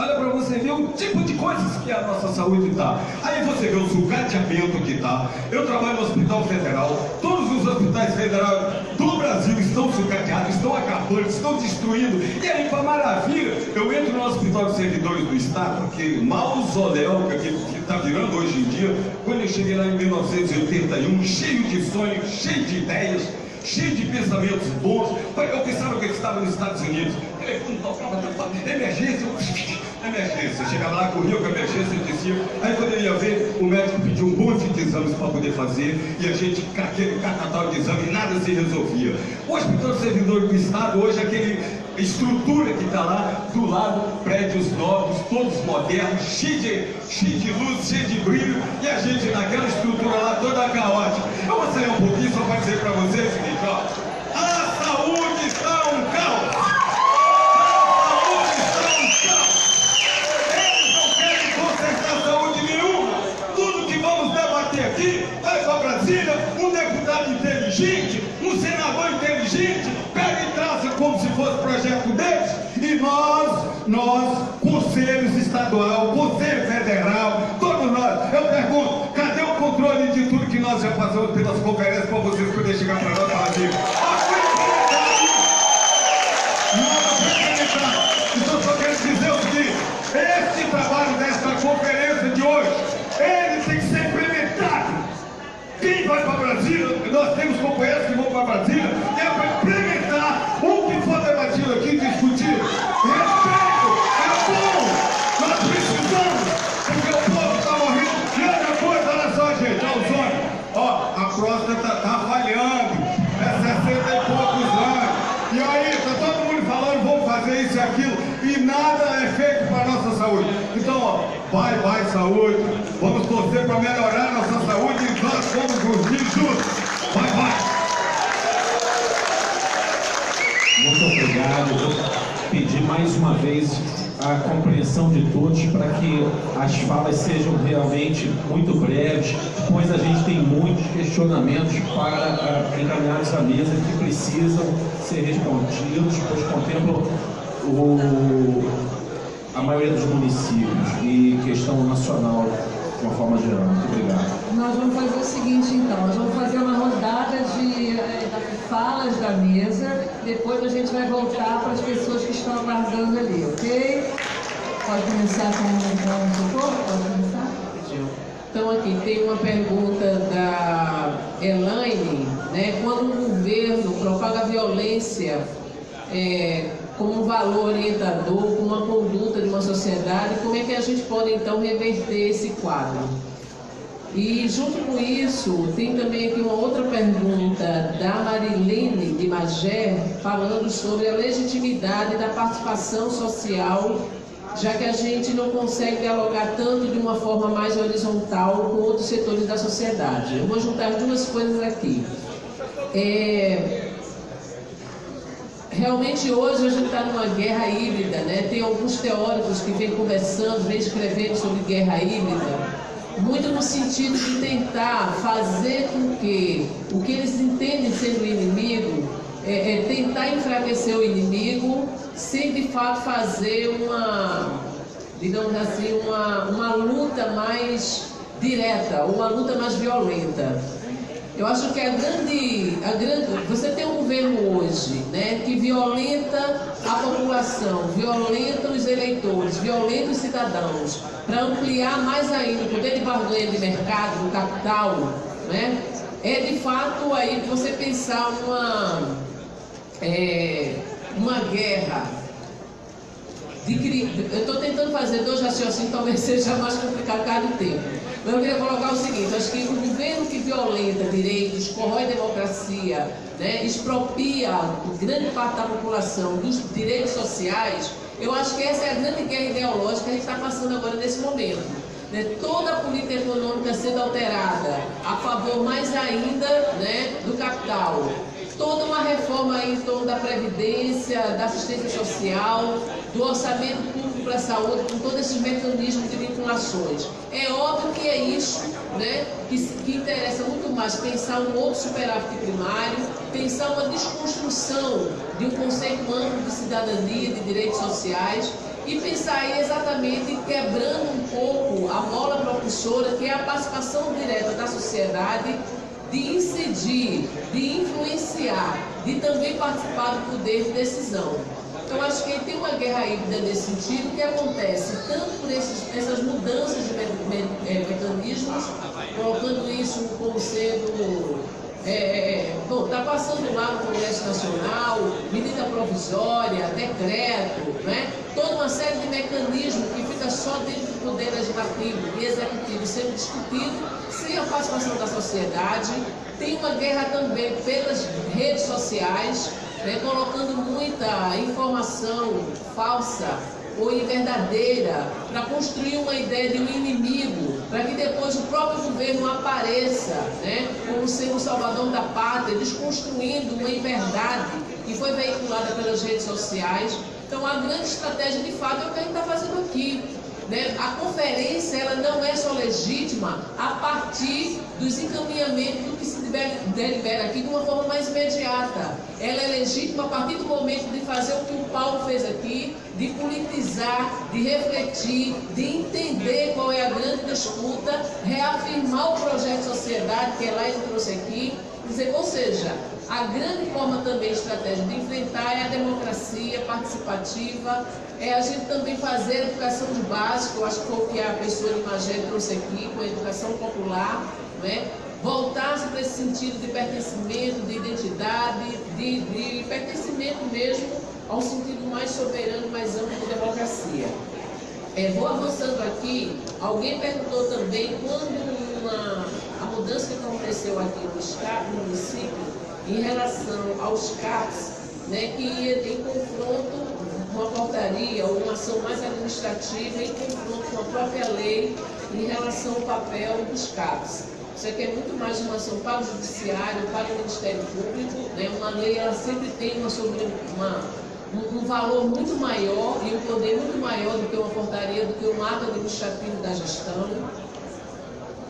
Olha para você ver o tipo de coisas que a nossa saúde está. Aí você vê o sucateamento que está. Eu trabalho no Hospital Federal. Todos os hospitais federais do Brasil estão sucateados, estão acabando, estão destruindo. E aí, para maravilha, eu entro no Hospital de Servidores do Estado, aquele mausoléu que está virando hoje em dia. Quando eu cheguei lá em 1981, cheio de sonhos, cheio de ideias, cheio de pensamentos bons. Eu pensava que eu estava nos Estados Unidos. O telefone tocava, emergência. Emergência, eu chegava lá, corria com a emergência e descia. Aí quando eu ia ver, o médico pediu um monte de exames para poder fazer e a gente, com aquele catatau de exame, nada se resolvia. O Hospital Servidor do Estado, hoje, aquele estrutura que está lá do lado, prédios novos, todos modernos, cheio de luz, cheio de brilho, e a gente naquela estrutura lá toda caótica. Eu vou sair um pouquinho só para dizer para vocês o seguinte, ó. A saúde está um caos! Vai para Brasília, um deputado inteligente, um senador inteligente, pega e traça como se fosse projeto deles, e nós, conselhos estadual, conselho federal, todos nós, eu pergunto, cadê o controle de tudo que nós já passamos pelas conferências para vocês poderem chegar para nós e falar assim, então só quero dizer o seguinte, esse trabalho desta conferência de hoje, ele tem que ser implementado. Quem vai para Brasília, nós temos companheiros que vão para Brasília, é para implementar o fazer isso e aquilo, e nada é feito para a nossa saúde. Então, ó, vai saúde, vamos torcer para melhorar a nossa saúde e nós vamos unir juntos. Vai. Muito obrigado. Vou pedir mais uma vez a compreensão de todos para que as falas sejam realmente muito breves, pois a gente tem muitos questionamentos para encaminhados à mesa que precisam ser respondidos, pois contemplam a maioria dos municípios e questão nacional de uma forma geral. Muito obrigado. Nós vamos fazer o seguinte, então, nós vamos fazer uma rodada de falas da mesa, depois a gente vai voltar para as pessoas que estão aguardando ali, ok? Pode começar com o doutor? Pode começar? Então aqui tem uma pergunta da Elaine, né? Quando o governo propaga a violência como um valor orientador, como uma conduta de uma sociedade, como é que a gente pode então reverter esse quadro? E junto com isso, tem também aqui uma outra pergunta da Marilene de Magé, falando sobre a legitimidade da participação social, já que a gente não consegue dialogar tanto de uma forma mais horizontal com outros setores da sociedade. Eu vou juntar duas coisas aqui. Realmente hoje a gente está numa guerra híbrida, né? Tem alguns teóricos que vêm conversando, vêm escrevendo sobre guerra híbrida, muito no sentido de tentar fazer com que o que eles entendem sendo inimigo tentar enfraquecer o inimigo sem de fato fazer uma, digamos assim, uma luta mais direta, uma luta mais violenta. Eu acho que você tem um governo hoje, né, que violenta a população, violenta os eleitores, violenta os cidadãos, para ampliar mais ainda o poder de barganha de mercado, do capital, né? É de fato aí você pensar uma guerra. Eu estou tentando fazer dois raciocínios, talvez seja mais complicado por causa do tempo. Mas eu queria colocar o seguinte: acho que o governo que violenta direitos, corrói democracia, né, expropria grande parte da população dos direitos sociais, eu acho que essa é a grande guerra ideológica que a gente está passando agora nesse momento. Né? Toda a política econômica sendo alterada a favor mais ainda, né, do capital. Toda uma reforma aí em torno da Previdência, da assistência social, do orçamento público para a saúde, com todos esses mecanismos de vinculações. É óbvio que é isso, né, que interessa muito mais pensar um outro superávit primário, pensar uma desconstrução de um conceito amplo de cidadania, de direitos sociais, e pensar aí exatamente quebrando um pouco a mola propulsora, que é a participação direta da sociedade, de incidir, de influenciar, de também participar do poder de decisão. Então, acho que tem uma guerra híbrida nesse sentido, que acontece tanto por essas mudanças de mecanismos, colocando isso como sendo... bom, está passando lá no Congresso Nacional, medida provisória, decreto, né? Toda uma série de mecanismos que fica só dentro do poder legislativo e executivo sendo discutido, sem a participação da sociedade. Tem uma guerra também pelas redes sociais, né? Colocando muita informação falsa ou inverdadeira para construir uma ideia de um inimigo, para que depois o próprio governo apareça, né, como sendo o salvador da pátria, desconstruindo uma inverdade que foi veiculada pelas redes sociais. Então a grande estratégia de fato é o que a gente está fazendo aqui. Né? A conferência ela não é só legítima a partir dos encaminhamentos do que se delibera aqui de uma forma mais imediata. Ela é legítima a partir do momento de fazer o que o Paulo fez aqui, de politizar, de refletir, de entender qual é a grande disputa, reafirmar o projeto de sociedade que ela trouxe aqui. Ou seja, a grande forma também estratégia de enfrentar é a democracia participativa, é a gente também fazer a educação de base, que eu acho que foi o que a pessoa de Magé trouxe aqui, com a educação popular, né? Voltar-se para esse sentido de pertencimento, de identidade, de pertencimento mesmo ao sentido mais soberano, mais amplo de democracia. Vou avançando aqui. Alguém perguntou também quando a mudança que aconteceu aqui no estado, no município, em relação aos CAPs, né, que ia em confronto auditoria ou uma ação mais administrativa em confronto com a própria lei em relação ao papel dos CAPs. Isso aqui é muito mais uma ação para o Judiciário, para o Ministério Público, né? Uma lei, ela sempre tem um valor muito maior e um poder muito maior do que uma portaria, do que um ato administrativo da gestão.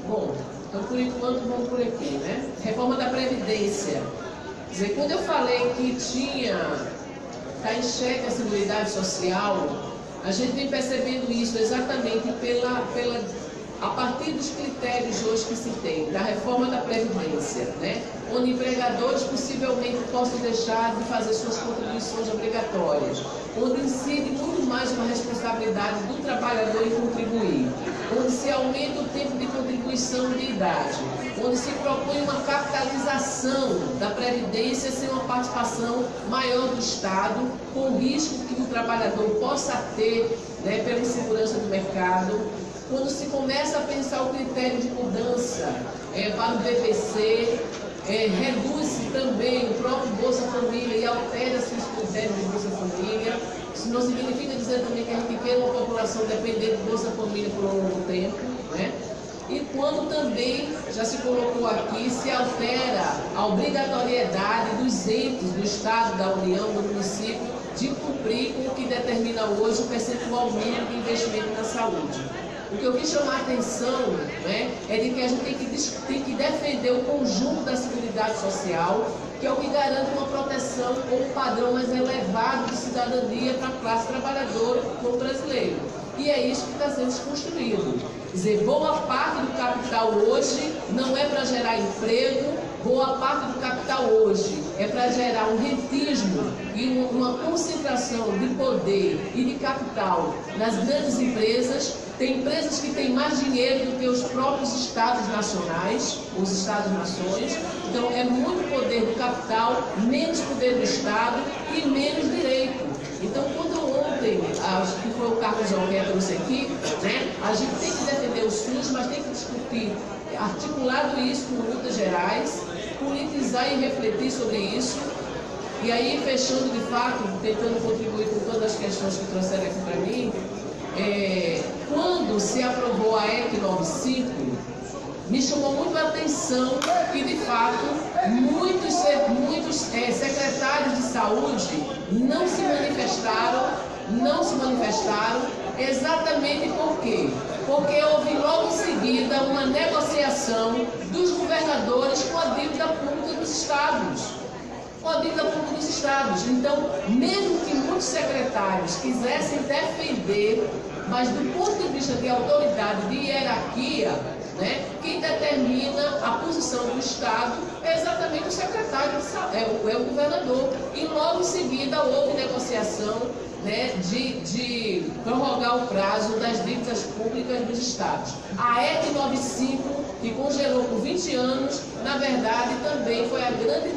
Bom, então por enquanto vamos por aqui, né? Reforma da Previdência. Quer dizer, quando eu falei que está em xeque a Seguridade Social, a gente vem percebendo isso exatamente a partir dos critérios hoje que se tem, da reforma da Previdência, né? Onde empregadores possivelmente possam deixar de fazer suas contribuições obrigatórias, onde incide muito mais uma responsabilidade do trabalhador em contribuir, onde se aumenta o tempo de contribuição de idade, onde se propõe uma capitalização da Previdência sem uma participação maior do Estado, com o risco que o trabalhador possa ter, né, pela insegurança do mercado. Quando se começa a pensar o critério de mudança para o BPC, reduz-se também o próprio Bolsa Família e altera-se os critérios de Bolsa Família. Isso não significa dizer também que a gente quer uma população dependente de Bolsa Família por um longo tempo, né? E quando também, já se colocou aqui, se altera a obrigatoriedade dos entes do Estado, da União, do município, de cumprir com o que determina hoje o percentual mínimo de investimento na saúde. O que eu quis chamar a atenção, né, é de que a gente tem que defender o conjunto da Seguridade Social, que é o que garante uma proteção com um padrão mais elevado de cidadania para a classe trabalhadora como brasileiro. E é isso que está sendo construído. Quer dizer, boa parte do capital hoje não é para gerar emprego, boa parte do capital hoje é para gerar um rentismo e uma concentração de poder e de capital nas grandes empresas. Tem empresas que têm mais dinheiro do que os próprios Estados nacionais, os Estados-nações. Então, é muito poder do capital, menos poder do Estado e menos direito. Então, quando ontem, acho que foi o Carlos João que trouxe aqui, né, a gente tem que defender o SUS, mas tem que discutir, articulado isso com lutas gerais, politizar e refletir sobre isso. E aí, fechando de fato, tentando contribuir com todas as questões que trouxeram aqui para mim, quando se aprovou a EC 95, me chamou muito a atenção que, de fato, muitos secretários de saúde não se manifestaram, exatamente por quê? Porque houve logo em seguida uma negociação dos governadores com a dívida pública dos estados. Então, mesmo que muitos secretários quisessem defender, mas do ponto de vista de autoridade, de hierarquia, né, quem determina a posição do Estado é exatamente o secretário, é o governador. E logo em seguida houve negociação, né, de prorrogar o prazo das dívidas públicas dos estados. A EC 95, que congelou por 20 anos, na verdade também foi a grande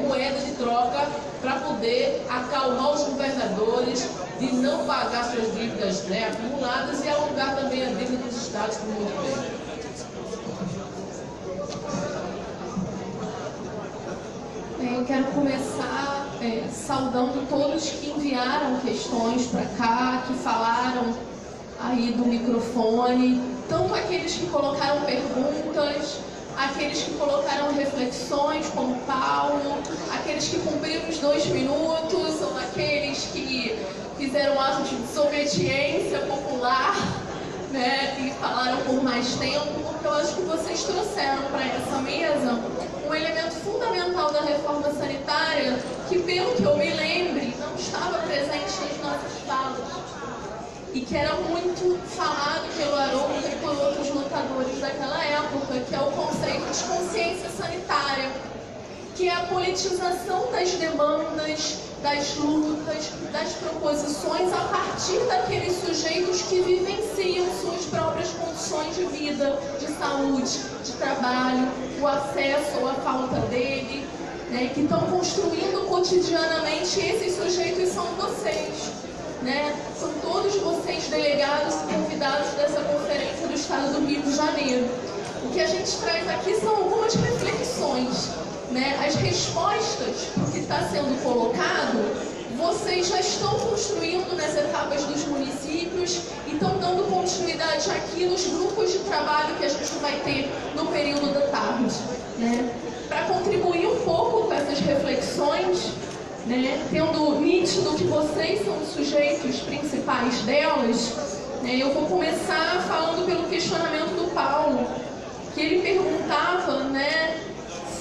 moeda de troca para poder acalmar os governadores de não pagar suas dívidas, né, acumuladas, e alongar também a dívida dos estados por muito tempo. Eu quero começar saudando todos que enviaram questões para cá, que falaram aí do microfone, tanto aqueles que colocaram perguntas, aqueles que colocaram reflexões, como Paulo, aqueles que cumpriram os 2 minutos, ou aqueles que fizeram atos de desobediência popular, né, e falaram por mais tempo, porque eu acho que vocês trouxeram para essa mesa um elemento fundamental da reforma sanitária que, pelo que eu me lembre, não estava presente nas nossas falas e que era muito falado pelo Haroldo e por outros lutadores daquela época, que é o conceito de consciência sanitária, que é a politização das demandas, das lutas, das proposições a partir daqueles sujeitos que vivenciam suas próprias condições de vida, de saúde, de trabalho, o acesso ou a falta dele, né, que estão construindo cotidianamente. Esses sujeitos são vocês, né? São todos vocês delegados e convidados dessa conferência do Estado do Rio de Janeiro. O que a gente traz aqui são algumas reflexões, né? As respostas que está sendo colocado vocês já estão construindo nas etapas dos municípios e estão dando continuidade aqui nos grupos de trabalho que a gente vai ter no período da tarde, né? Para contribuir um pouco com essas reflexões, né, tendo nítido que vocês são os sujeitos principais delas, né, eu vou começar falando pelo questionamento do Paulo, que ele perguntava, né,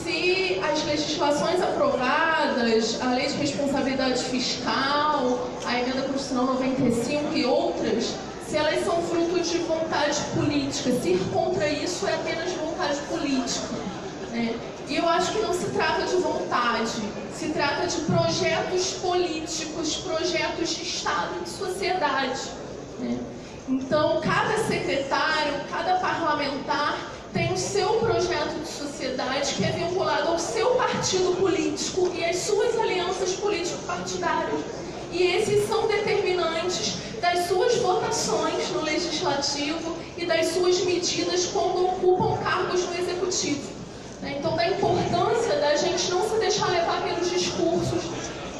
se as legislações aprovadas, a Lei de Responsabilidade Fiscal, a Emenda Constitucional 95 e outras, se elas são fruto de vontade política, se ir contra isso é apenas vontade política, né? E eu acho que não se trata de vontade, se trata de projetos políticos, projetos de Estado e de sociedade, né? Então, cada secretário, cada parlamentar tem o seu projeto de sociedade que é vinculado ao seu partido político e às suas alianças político-partidárias. E esses são determinantes das suas votações no Legislativo e das suas medidas quando ocupam cargos no Executivo. Então, da importância da gente não se deixar levar pelos discursos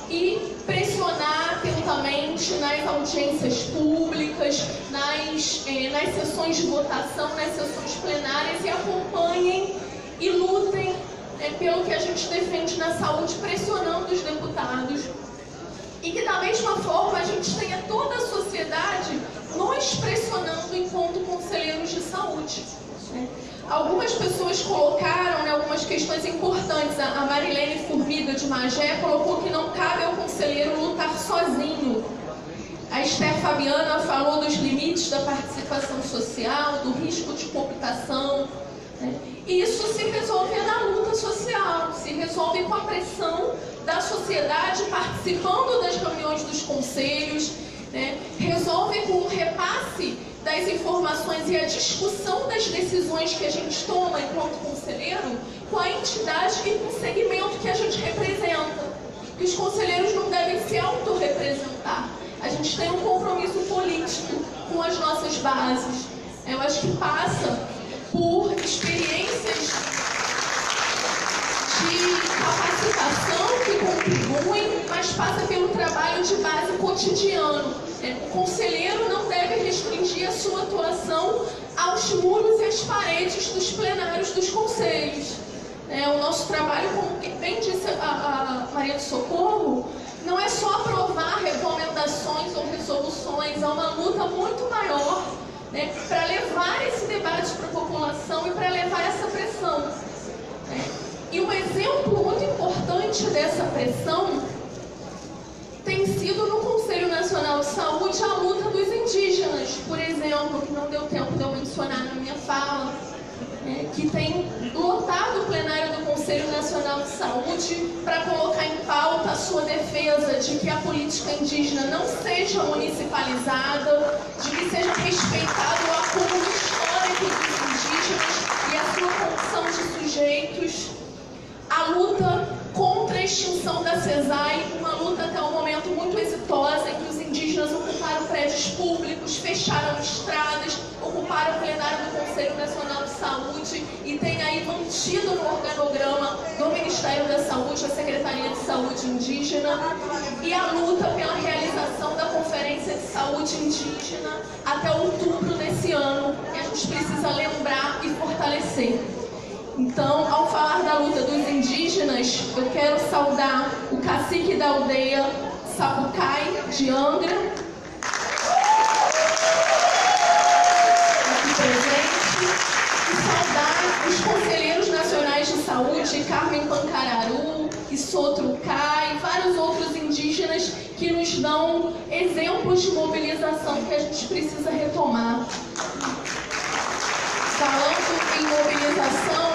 e pressionar atentamente nas audiências públicas, nas sessões de votação, nas sessões plenárias, e acompanhem e lutem pelo que a gente defende na saúde, pressionando os deputados. E que, da mesma forma, a gente tenha toda a sociedade nos pressionando enquanto conselheiros de saúde, né? Algumas pessoas colocaram, né, algumas questões importantes. A Marilene Formiga de Magé colocou que não cabe ao conselheiro lutar sozinho. A Esther Fabiana falou dos limites da participação social, do risco de cooptação, né? E isso se resolve na luta social, se resolve com a pressão da sociedade participando das reuniões dos conselhos, né? Resolve com o repasse das informações e a discussão das decisões que a gente toma enquanto conselheiro com a entidade e com o segmento que a gente representa. Que os conselheiros não devem se autorrepresentar. A gente tem um compromisso político com as nossas bases. Eu acho que passa por experiências de capacitação que contribuem, mas passa pelo trabalho de base cotidiano. O conselheiro não deve restringir a sua atuação aos muros e às paredes dos plenários dos conselhos. O nosso trabalho, como bem disse a Maria do Socorro, não é só aprovar recomendações ou resoluções, há uma luta muito maior, né, para levar esse debate para a população e para levar essa pressão, né? E um exemplo muito importante dessa pressão tem sido no Conselho Nacional de Saúde a luta dos indígenas, por exemplo, que não deu tempo de eu mencionar na minha fala, que tem lotado o plenário do Conselho Nacional de Saúde para colocar em pauta a sua defesa de que a política indígena não seja municipalizada, de que seja respeitado o acúmulo histórico dos indígenas e a sua condição de sujeitos. A luta contra a extinção da CESAI, uma luta até o momento muito exitosa, em que os indígenas ocuparam prédios públicos, fecharam estradas, ocuparam o plenário do Conselho Nacional de Saúde e tem aí mantido no organograma do Ministério da Saúde a Secretaria de Saúde Indígena, e a luta pela realização da Conferência de Saúde Indígena até outubro desse ano, que a gente precisa lembrar e fortalecer. Então, ao falar da luta dos indígenas, eu quero saudar o cacique da aldeia Sapucai, de Angra, aqui presente, e saudar os conselheiros nacionais de saúde, Carmen Pancararu, Isotrucai, e vários outros indígenas que nos dão exemplos de mobilização que a gente precisa retomar. Falando em mobilização,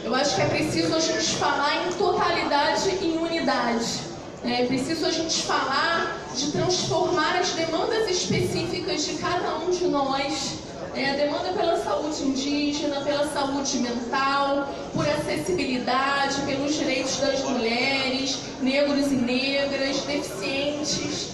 eu acho que é preciso a gente falar em totalidade e em unidade. É preciso a gente falar de transformar as demandas específicas de cada um de nós, a demanda pela saúde indígena, pela saúde mental, por acessibilidade, pelos direitos das mulheres, negros e negras, deficientes.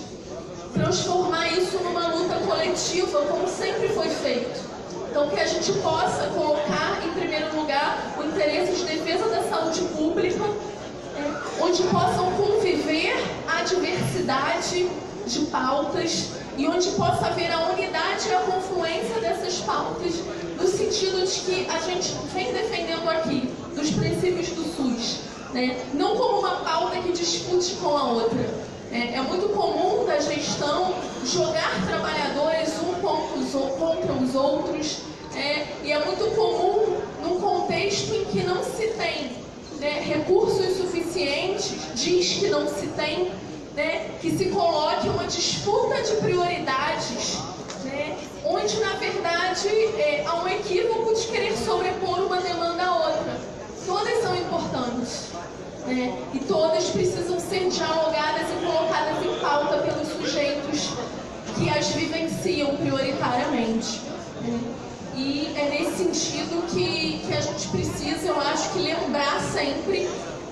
Transformar isso numa luta coletiva, como sempre foi feito. Então, que a gente possa colocar, em primeiro lugar, o interesse de defesa da saúde pública, onde possam conviver a diversidade de pautas e onde possa haver a unidade e a confluência dessas pautas, no sentido de que a gente vem defendendo aqui, dos princípios do SUS, né? Não como uma pauta que dispute com a outra. É muito comum da gestão jogar trabalhadores contra os outros, e é muito comum num contexto em que não se tem, né, recursos suficientes, diz que não se tem, né, que se coloque uma disputa de prioridades, né, onde na verdade há um equívoco de querer sobrepor uma demanda à outra. Todas são importantes, né, e todas precisam ser dialogadas e colocadas em pauta pelos sujeitos que as vivenciam prioritariamente, né. E é nesse sentido que a gente precisa, eu acho, que lembrar sempre,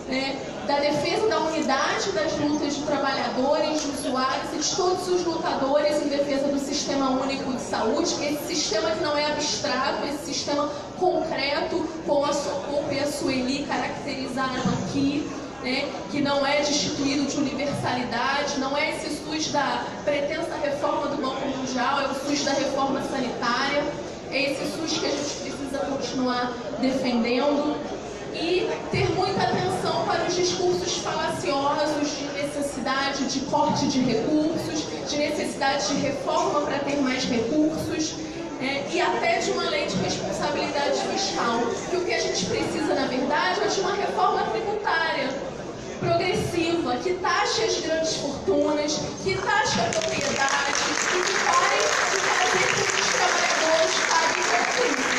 né, da defesa da unidade das lutas de trabalhadores, de usuários e de todos os lutadores em defesa do Sistema Único de Saúde, esse sistema que não é abstrato, esse sistema concreto, como a Socorro e a Sueli caracterizaram aqui, né, que não é destituído de universalidade, não é esse SUS da pretensa reforma do Banco Mundial, é o SUS da reforma sanitária, é esse SUS que a gente precisa continuar defendendo e ter muita atenção para os discursos falaciosos de necessidade de corte de recursos, de necessidade de reforma para ter mais recursos, e até de uma lei de responsabilidade fiscal. Que o que a gente precisa, na verdade, é de uma reforma tributária progressiva, que taxe as grandes fortunas, que taxe a propriedade e que pare de fazer com que os trabalhadores paguem por isso.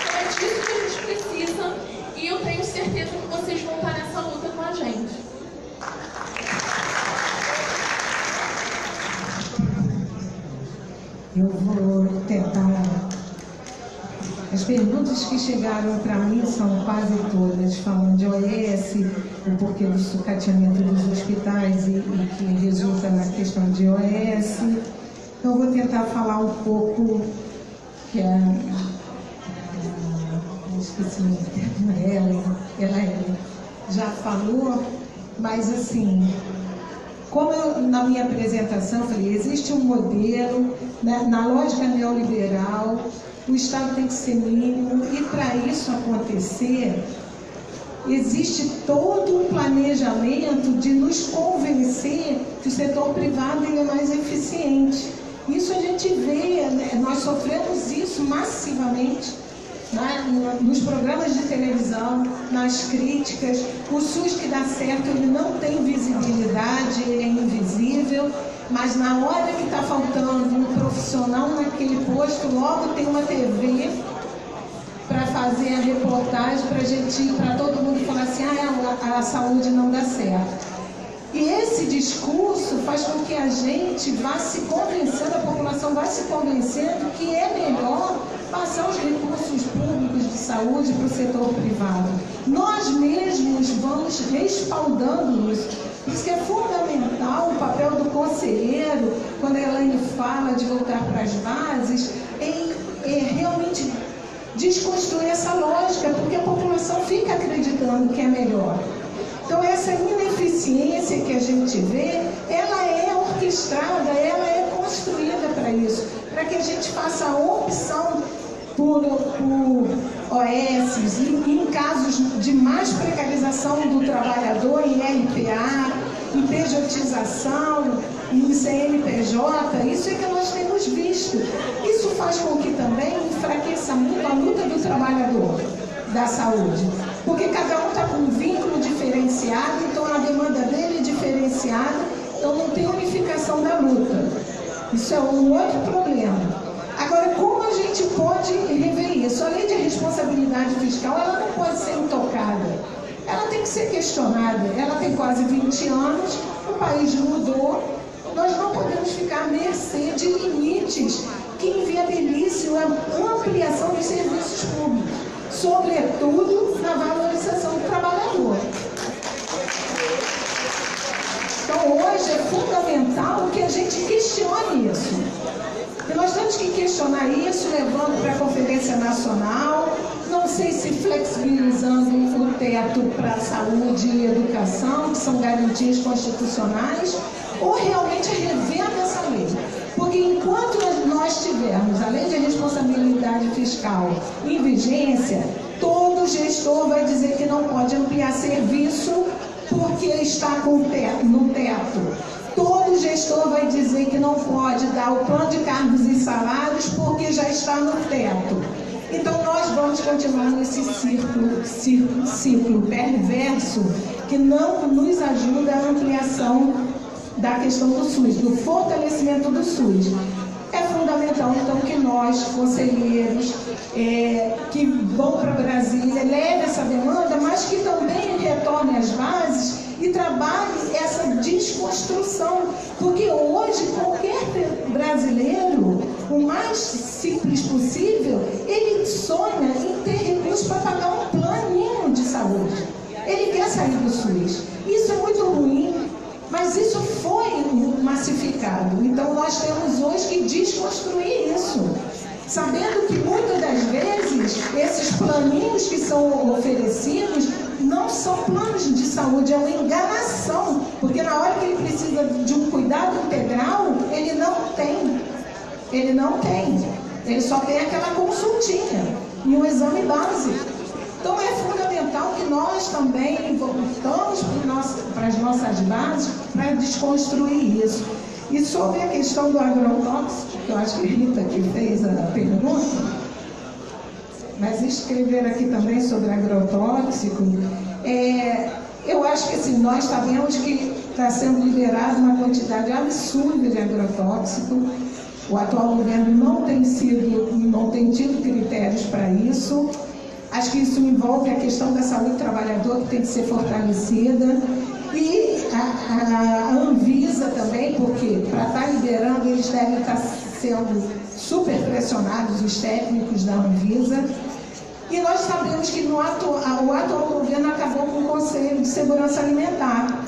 Então é disso que a gente precisa e eu tenho certeza que vocês vão estar nessa luta com a gente. Eu vou tentar. As perguntas que chegaram para mim são quase todas falando de OS, o porquê do sucateamento dos hospitais e que resulta na questão de OS. Então, eu vou tentar falar um pouco, que esqueci o termo, ela já falou, mas assim, como na minha apresentação eu falei, existe um modelo, né, na lógica neoliberal, o Estado tem que ser mínimo e para isso acontecer, existe todo um planejamento de nos convencer que o setor privado ele é mais eficiente. Isso a gente vê, né? Nós sofremos isso massivamente, né? Nos programas de televisão, nas críticas. O SUS que dá certo, ele não tem visibilidade, ele é invisível, mas na hora que está faltando um profissional naquele posto, logo tem uma TV para fazer a reportagem para todo mundo falar assim, a saúde não dá certo. E esse discurso faz com que a gente vá se convencendo, a população vá se convencendo que é melhor passar os recursos públicos de saúde para o setor privado. Nós mesmos vamos respaldando isso. Por isso que é fundamental o papel do conselheiro, quando a Elaine fala de voltar para as bases, em realmente desconstruir essa lógica, porque a população fica acreditando que é melhor. Então, essa ineficiência que a gente vê, ela é orquestrada, ela é construída para isso, para que a gente faça a opção por OS, e em casos de mais precarização do trabalhador, em LPA, em pejotização, em CNPJ, isso é que nós temos visto. Isso faz com que também enfraqueça muito a luta do trabalhador da saúde, porque cada um está com um vínculo diferenciado, então a demanda dele é diferenciada, então não tem unificação da luta. Isso é um outro problema. Agora, como a gente pode rever isso? A lei de responsabilidade fiscal, ela não pode ser intocada. Ela tem que ser questionada. Ela tem quase 20 anos, o país mudou, nós não podemos ficar à mercê de limites que inviabilizem a ampliação dos serviços públicos, sobretudo na valorização do trabalhador. Então, hoje é fundamental que a gente questione isso. E nós temos que questionar isso, levando para a Conferência Nacional, não sei se flexibilizando o teto para saúde e educação, que são garantias constitucionais, ou realmente revendo essa lei. Porque enquanto nós tivermos, além de responsabilidade fiscal em vigência, todo gestor vai dizer que não pode ampliar serviço porque está no teto. Todo gestor vai dizer que não pode dar o plano de cargos e salários porque já está no teto. Então nós vamos continuar nesse ciclo perverso que não nos ajuda à ampliação da questão do SUS, do fortalecimento do SUS. É fundamental, então, que nós, conselheiros, que vão para Brasília, levem essa demanda, mas que também retornem às bases e trabalhem essa desconstrução. Porque hoje, qualquer brasileiro, o mais simples possível, ele sonha em ter recursos para pagar um planinho de saúde. Ele quer sair do SUS. Isso é muito ruim. Mas isso foi massificado. Então nós temos hoje que desconstruir isso. Sabendo que muitas das vezes esses planinhos que são oferecidos não são planos de saúde, é uma enganação. Porque na hora que ele precisa de um cuidado integral, ele não tem. Ele não tem. Ele só tem aquela consultinha e um exame básico. Então é fundamental que nós também voltamos para as nossas bases para desconstruir isso. E sobre a questão do agrotóxico, que eu acho que a Rita que fez a pergunta, mas escrever aqui também sobre agrotóxico, eu acho que assim, nós sabemos que está sendo liberada uma quantidade absurda de agrotóxico. O atual governo não tem tido critérios para isso. Acho que isso envolve a questão da saúde do trabalhador, que tem que ser fortalecida. E a Anvisa também, porque para estar liberando, eles devem estar sendo super pressionados, os técnicos da Anvisa. E nós sabemos que o atual governo acabou com o Conselho de Segurança Alimentar.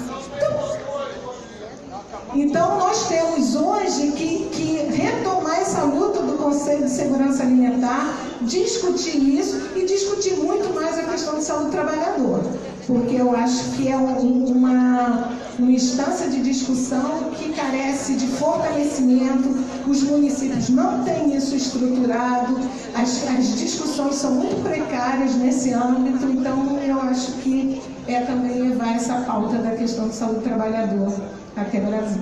Então nós temos hoje que retomar essa luta do Conselho de Segurança Alimentar, discutir isso e discutir muito mais a questão de saúde do trabalhador, porque eu acho que é uma instância de discussão que carece de fortalecimento. Os municípios não têm isso estruturado, as discussões são muito precárias nesse âmbito, então eu acho que também levar essa pauta da questão de saúde do trabalhador até Brasil.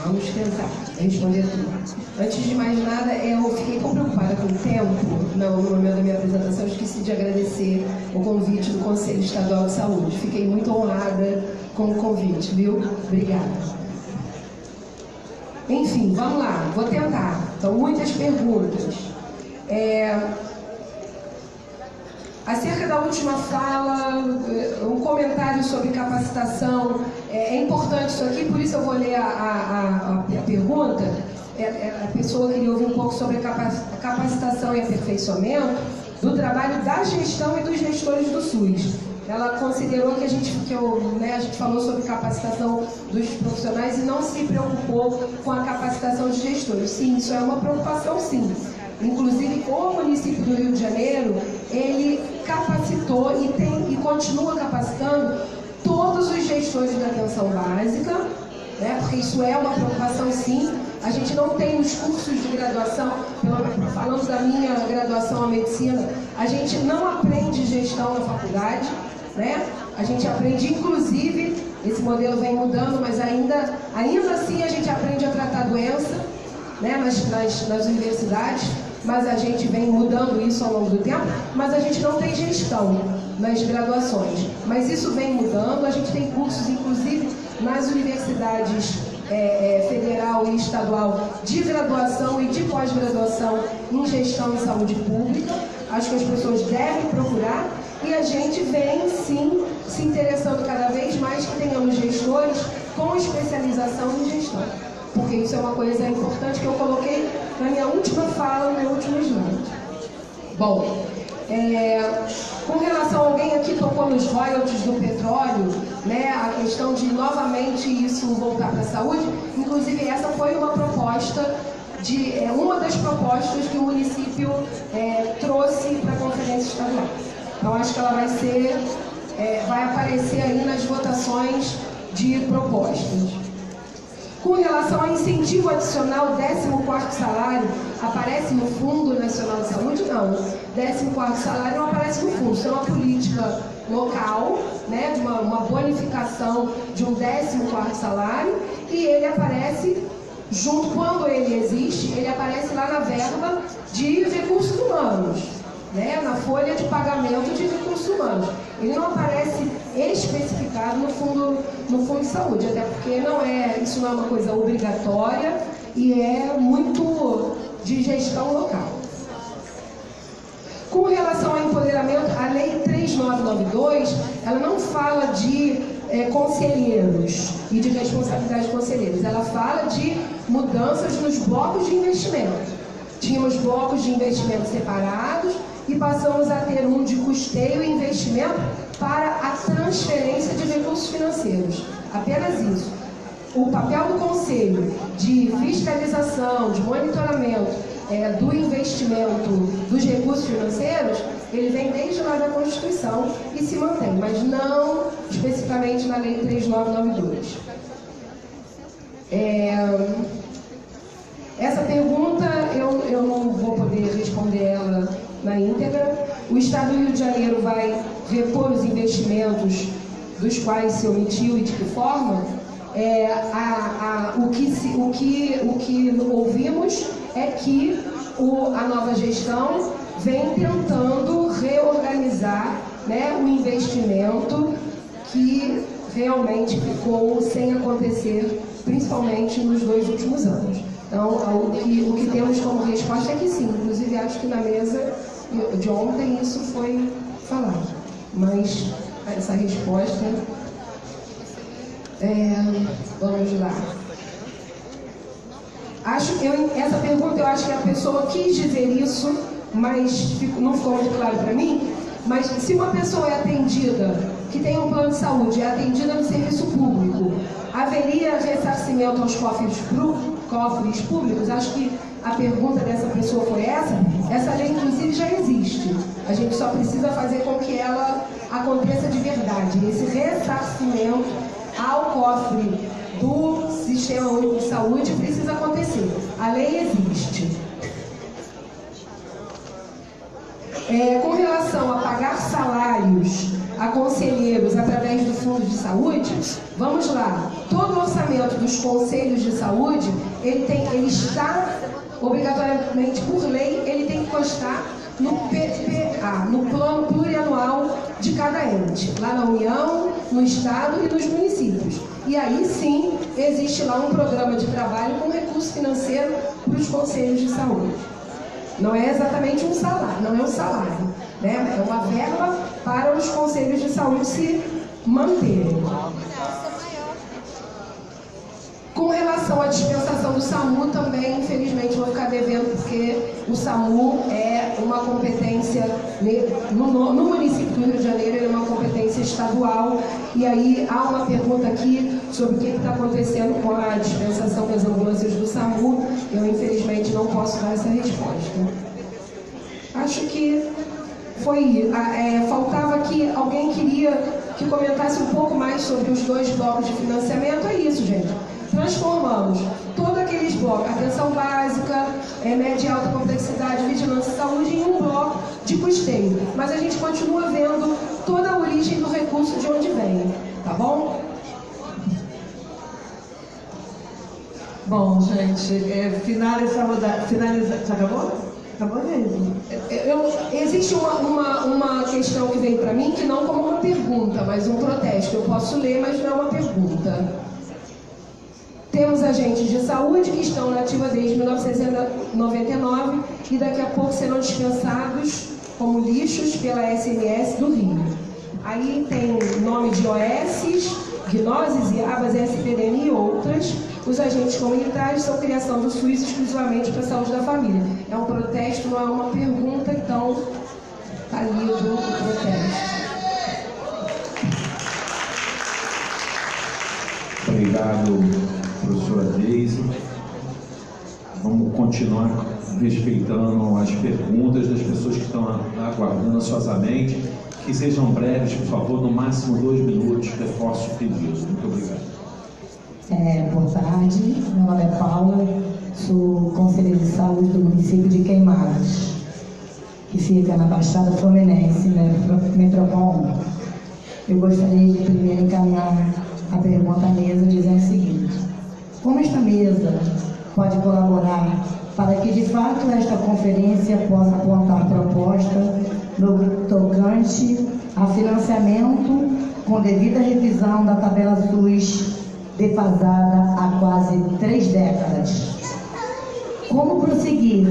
Vamos tentar responder tudo. Antes de mais nada, eu fiquei tão preocupada com o tempo, no momento da minha apresentação, eu esqueci de agradecer o convite do Conselho Estadual de Saúde. Fiquei muito honrada com o convite, viu? Obrigada. Enfim, vamos lá, vou tentar. Então, muitas perguntas. Acerca da última fala, um comentário sobre capacitação. É importante isso aqui, por isso eu vou ler a pergunta. A pessoa queria ouvir um pouco sobre a capacitação e aperfeiçoamento do trabalho da gestão e dos gestores do SUS. Ela considerou que a gente falou sobre capacitação dos profissionais e não se preocupou com a capacitação de gestores. Sim, isso é uma preocupação, sim. Inclusive, o município do Rio de Janeiro, ele capacitou e continua capacitando todos os gestores da atenção básica, né? Porque isso é uma preocupação, sim. A gente não tem os cursos de graduação, falando da minha graduação em medicina, a gente não aprende gestão na faculdade, né? A gente aprende, inclusive, esse modelo vem mudando, mas ainda assim a gente aprende a tratar a doença, né? nas universidades, mas a gente vem mudando isso ao longo do tempo, mas a gente não tem gestão nas graduações. Mas isso vem mudando, a gente tem cursos, inclusive, nas universidades federal e estadual de graduação e de pós-graduação em gestão e saúde pública. Acho que as pessoas devem procurar e a gente vem, sim, se interessando cada vez mais que tenhamos gestores com especialização em gestão. Porque isso é uma coisa importante que eu coloquei na minha última fala, no meu último slide. Bom, com relação a alguém aqui tocou nos royalties do petróleo, né, a questão de novamente isso voltar para a saúde, inclusive essa foi uma proposta uma das propostas que o município trouxe para a Conferência Estadual. Então, acho que ela vai aparecer aí nas votações de propostas. Com relação ao incentivo adicional, 14º salário, aparece no Fundo Nacional de Saúde? Não. 14º salário não aparece no fundo. Isso é uma política local, né, de uma bonificação de um 14º salário, e ele aparece junto, quando ele existe, ele aparece lá na verba de recursos humanos, né, na folha de pagamento de recursos humanos. Ele não aparece especificado no fundo de saúde, até porque isso não é uma coisa obrigatória e é muito de gestão local. Com relação ao empoderamento, a Lei 3992, ela não fala de conselheiros e de responsabilidade de conselheiros, ela fala de mudanças nos blocos de investimento. Tínhamos blocos de investimento separados e passamos a ter um de custeio e investimento para a transferência de recursos financeiros. Apenas isso. O papel do Conselho de fiscalização, de monitoramento do investimento dos recursos financeiros, ele vem desde lá da Constituição e se mantém, mas não especificamente na Lei 3992. Essa pergunta eu não vou poder responder ela na íntegra. O Estado do Rio de Janeiro vai repor os investimentos dos quais se omitiu e de que forma? O que ouvimos é que a nova gestão vem tentando reorganizar, né, o investimento que realmente ficou sem acontecer, principalmente nos 2 últimos anos. Então, o que temos como resposta é que sim. Inclusive, acho que na mesa de ontem isso foi falado. Mas essa resposta... vamos lá. Essa pergunta, eu acho que a pessoa quis dizer isso, mas não ficou muito claro para mim. Mas se uma pessoa é atendida, que tem um plano de saúde, é atendida no serviço público, haveria ressarcimento aos cofres públicos? Acho que a pergunta dessa pessoa foi essa. Essa lei, inclusive, já existe. A gente só precisa fazer com que ela aconteça de verdade. Esse ressarcimento ao cofre do Sistema Único de Saúde precisa acontecer. A lei existe. Com relação a pagar salários a conselheiros através do Fundo de Saúde, vamos lá. Todo o orçamento dos conselhos de saúde, ele está, obrigatoriamente por lei, ele tem que constar no PPA, no Plano Plurianual de cada ente, lá na União, no Estado e nos municípios. E aí sim, existe lá um programa de trabalho com recurso financeiro para os conselhos de saúde. Não é exatamente um salário, não é um salário, né? É uma verba para os conselhos de saúde se manterem. Com relação à dispensação do SAMU, também, infelizmente, vou ficar devendo, porque o SAMU é uma competência, no município do Rio de Janeiro, ele é uma competência estadual, e aí há uma pergunta aqui sobre o que está acontecendo com a dispensação das ambulâncias do SAMU. Eu, infelizmente, não posso dar essa resposta. Acho que foi... faltava aqui, alguém queria que comentasse um pouco mais sobre os 2 blocos de financiamento. É isso, gente. Transformamos todos aqueles blocos, atenção básica, média e alta complexidade, vigilância e saúde, em um bloco de custeio. Mas a gente continua vendo toda a origem do recurso de onde vem, tá bom? Bom, gente, finaliza. Já acabou? Acabou mesmo. Existe uma questão que veio para mim, que não como uma pergunta, mas um protesto. Eu posso ler, mas não é uma pergunta. Temos agentes de saúde que estão na ativa desde 1999 e daqui a pouco serão dispensados como lixos pela SMS do Rio. Aí tem nome de OS, Gnoses, IABAS, SPDM e outras. Os agentes comunitários são criação do SUS exclusivamente para a saúde da família. É um protesto, não é uma pergunta, então está lido o protesto. Obrigado, professora Deise. Vamos continuar respeitando as perguntas das pessoas que estão aguardando ansiosamente. Que sejam breves, por favor, no máximo 2 minutos, reforço o pedido. Muito obrigado. Boa tarde, meu nome é Paula, sou conselheira de saúde do município de Queimados, que fica na Baixada Fluminense, Metropol 1. Eu gostaria de primeiro encaminhar a pergunta à mesa dizendo o seguinte: como esta mesa pode colaborar para que de fato esta conferência possa apontar proposta no tocante a financiamento com devida revisão da tabela SUS defasada há quase 3 décadas? Como prosseguir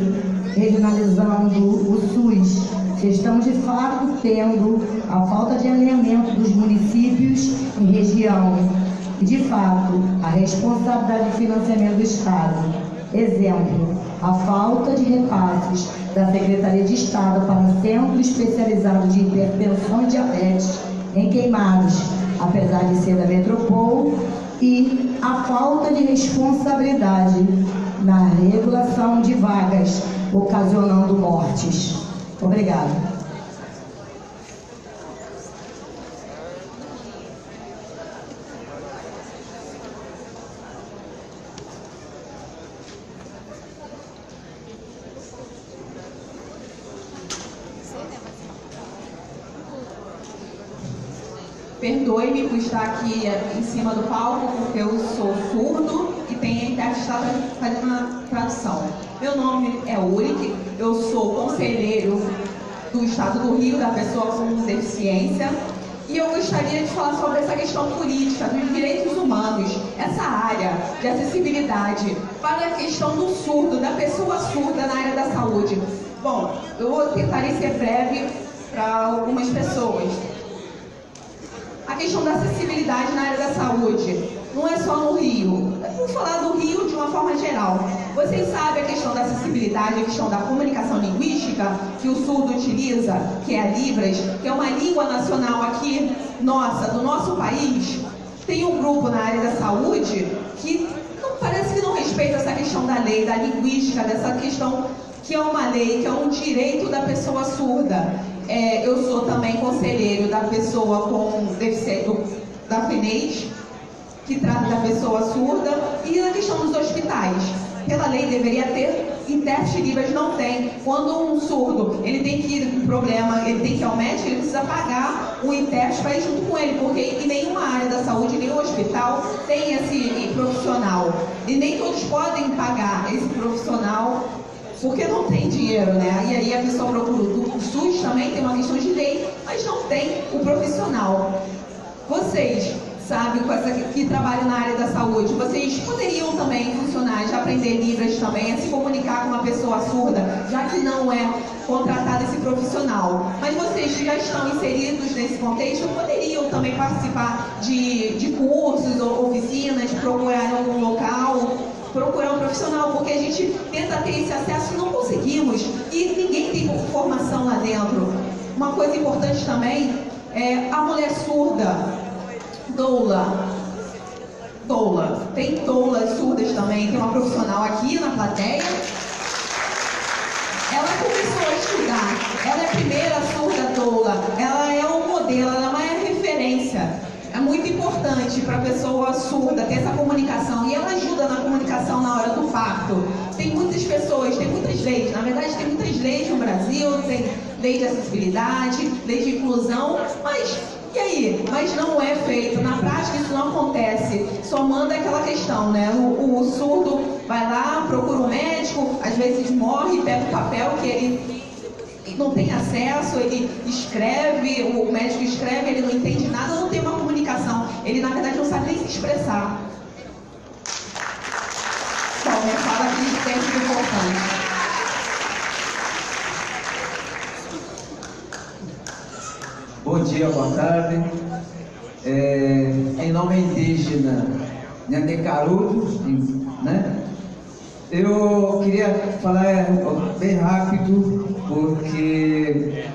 regionalizando o SUS, se estamos de fato tendo a falta de alinhamento dos municípios em região e de fato a responsabilidade de financiamento do Estado? Exemplo, a falta de repasses da Secretaria de Estado para o Centro Especializado de Hipertensão e Diabetes em Queimados, apesar de ser da Metropol, e a falta de responsabilidade na regulação de vagas, ocasionando mortes. Obrigada. Perdoe-me por estar aqui em cima do palco, porque eu sou surdo e tenho a intérprete fazendo a tradução. Meu nome é Uric, eu sou conselheiro do Estado do Rio, da pessoa com deficiência, e eu gostaria de falar sobre essa questão política, dos direitos humanos, essa área de acessibilidade para a questão do surdo, da pessoa surda na área da saúde. Bom, eu tentarei ser breve para algumas pessoas. A questão da acessibilidade na área da saúde não é só no Rio. Vamos falar do Rio de uma forma geral. Vocês sabem a questão da acessibilidade, a questão da comunicação linguística que o surdo utiliza, que é a Libras, que é uma língua nacional aqui, nossa, do nosso país. Tem um grupo na área da saúde que parece que não respeita essa questão da lei, da linguística, dessa questão que é uma lei, que é um direito da pessoa surda. Eu sou também conselheiro da pessoa com deficiência, da FENES, que trata da pessoa surda, e a questão dos hospitais. Pela lei deveria ter, intérprete Libras não tem. Quando um surdo, ele tem que ir com problema, ele tem que ir ao médico, ele precisa pagar o intérprete para ir junto com ele, porque em nenhuma área da saúde, nenhum hospital tem esse profissional. E nem todos podem pagar esse profissional, porque não tem dinheiro, né? E aí a pessoa procura o SUS também, tem uma questão de lei, mas não tem o profissional. Vocês, sabe, que trabalham na área da saúde, vocês poderiam também funcionar, já aprender Libras também, a se comunicar com uma pessoa surda, já que não é contratado esse profissional. Mas vocês que já estão inseridos nesse contexto, poderiam também participar de cursos ou oficinas, procurar algum local, procurar um profissional, porque a gente tenta ter esse acesso e não conseguimos, e ninguém tem formação lá dentro. Uma coisa importante também é a mulher surda, doula, tem doulas surdas também, tem uma profissional aqui na plateia. Ela começou a estudar, ela é a primeira surda doula, ela é um modelo, ela é uma referência. É muito importante para a pessoa surda ter essa comunicação, e ela ajuda na comunicação na hora do parto. Tem muitas pessoas, tem muitas leis, na verdade tem muitas leis no Brasil, tem lei de acessibilidade, lei de inclusão, mas e aí? Mas não é feito, na prática isso não acontece, só manda aquela questão, né? O surdo vai lá, procura um médico, às vezes morre, pega o papel que ele não tem acesso, ele escreve, o médico escreve, ele não entende nada, não tem uma comunicação, ele na verdade não sabe nem se expressar. Bom, minha fala aqui de tempo importante. Bom dia, boa tarde. Em nome indígena Nhandecarudo, né? Eu queria falar bem rápido, porque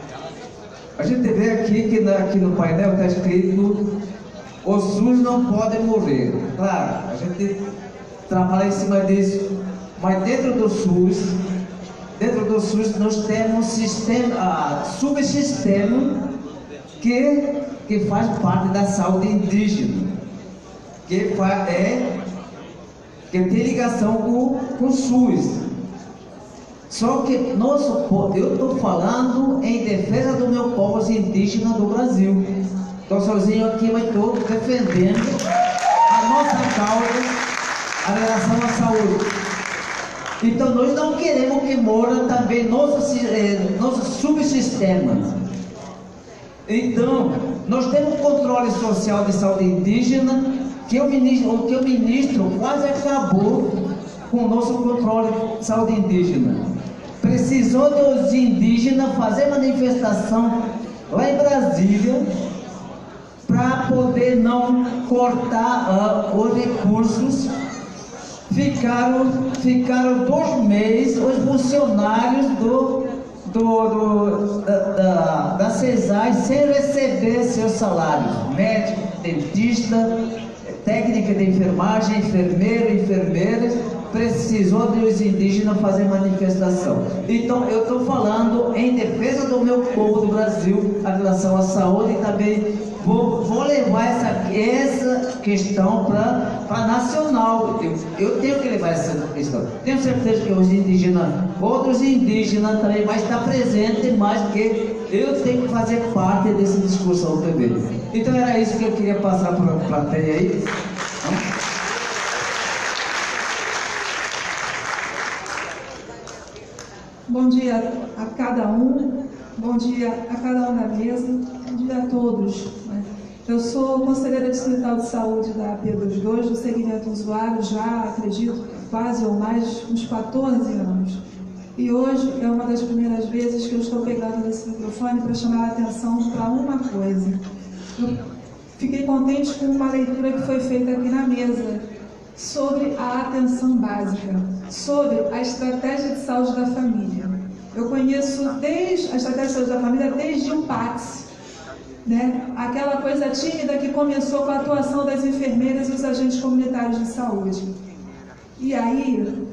a gente vê aqui que aqui no painel está escrito: o SUS não pode morrer. Claro, a gente trabalha em cima disso, Mas dentro do SUS nós temos subsistema que faz parte da saúde indígena, que tem ligação com o SUS. Só que eu estou falando em defesa do meu povo indígena do Brasil. Estou sozinho aqui, mas estou defendendo a nossa causa em relação à saúde. Então nós não queremos que mora também nosso subsistema. Então, nós temos controle social de saúde indígena, que o ministro quase acabou com o nosso controle de saúde indígena. Precisou dos indígenas fazer manifestação lá em Brasília para poder não cortar os recursos. Ficaram 2 meses os funcionários da CESAI sem receber seus salários. Médico, dentista, técnica de enfermagem, enfermeiras, precisou dos indígenas fazer manifestação. Então eu estou falando em defesa do meu povo do Brasil em relação à saúde, e também vou levar essa questão para nacional. Eu tenho que levar essa questão. Tenho certeza que os indígenas, outros indígenas também vai estar presente, mas que eu tenho que fazer parte dessa discussão também. Então era isso que eu queria passar para a plateia aí. Bom dia a cada um, bom dia a cada um da mesa, bom dia a todos. Eu sou conselheira distrital de saúde da P22, do segmento usuário, já acredito, quase ou mais, uns 14 anos. E hoje é uma das primeiras vezes que eu estou pegando nesse microfone para chamar a atenção para uma coisa. Eu fiquei contente com uma leitura que foi feita aqui na mesa sobre a atenção básica, sobre a estratégia de saúde da família. Eu conheço a estratégia de saúde da família desde o PAX, né? Aquela coisa tímida que começou com a atuação das enfermeiras e os agentes comunitários de saúde. E aí,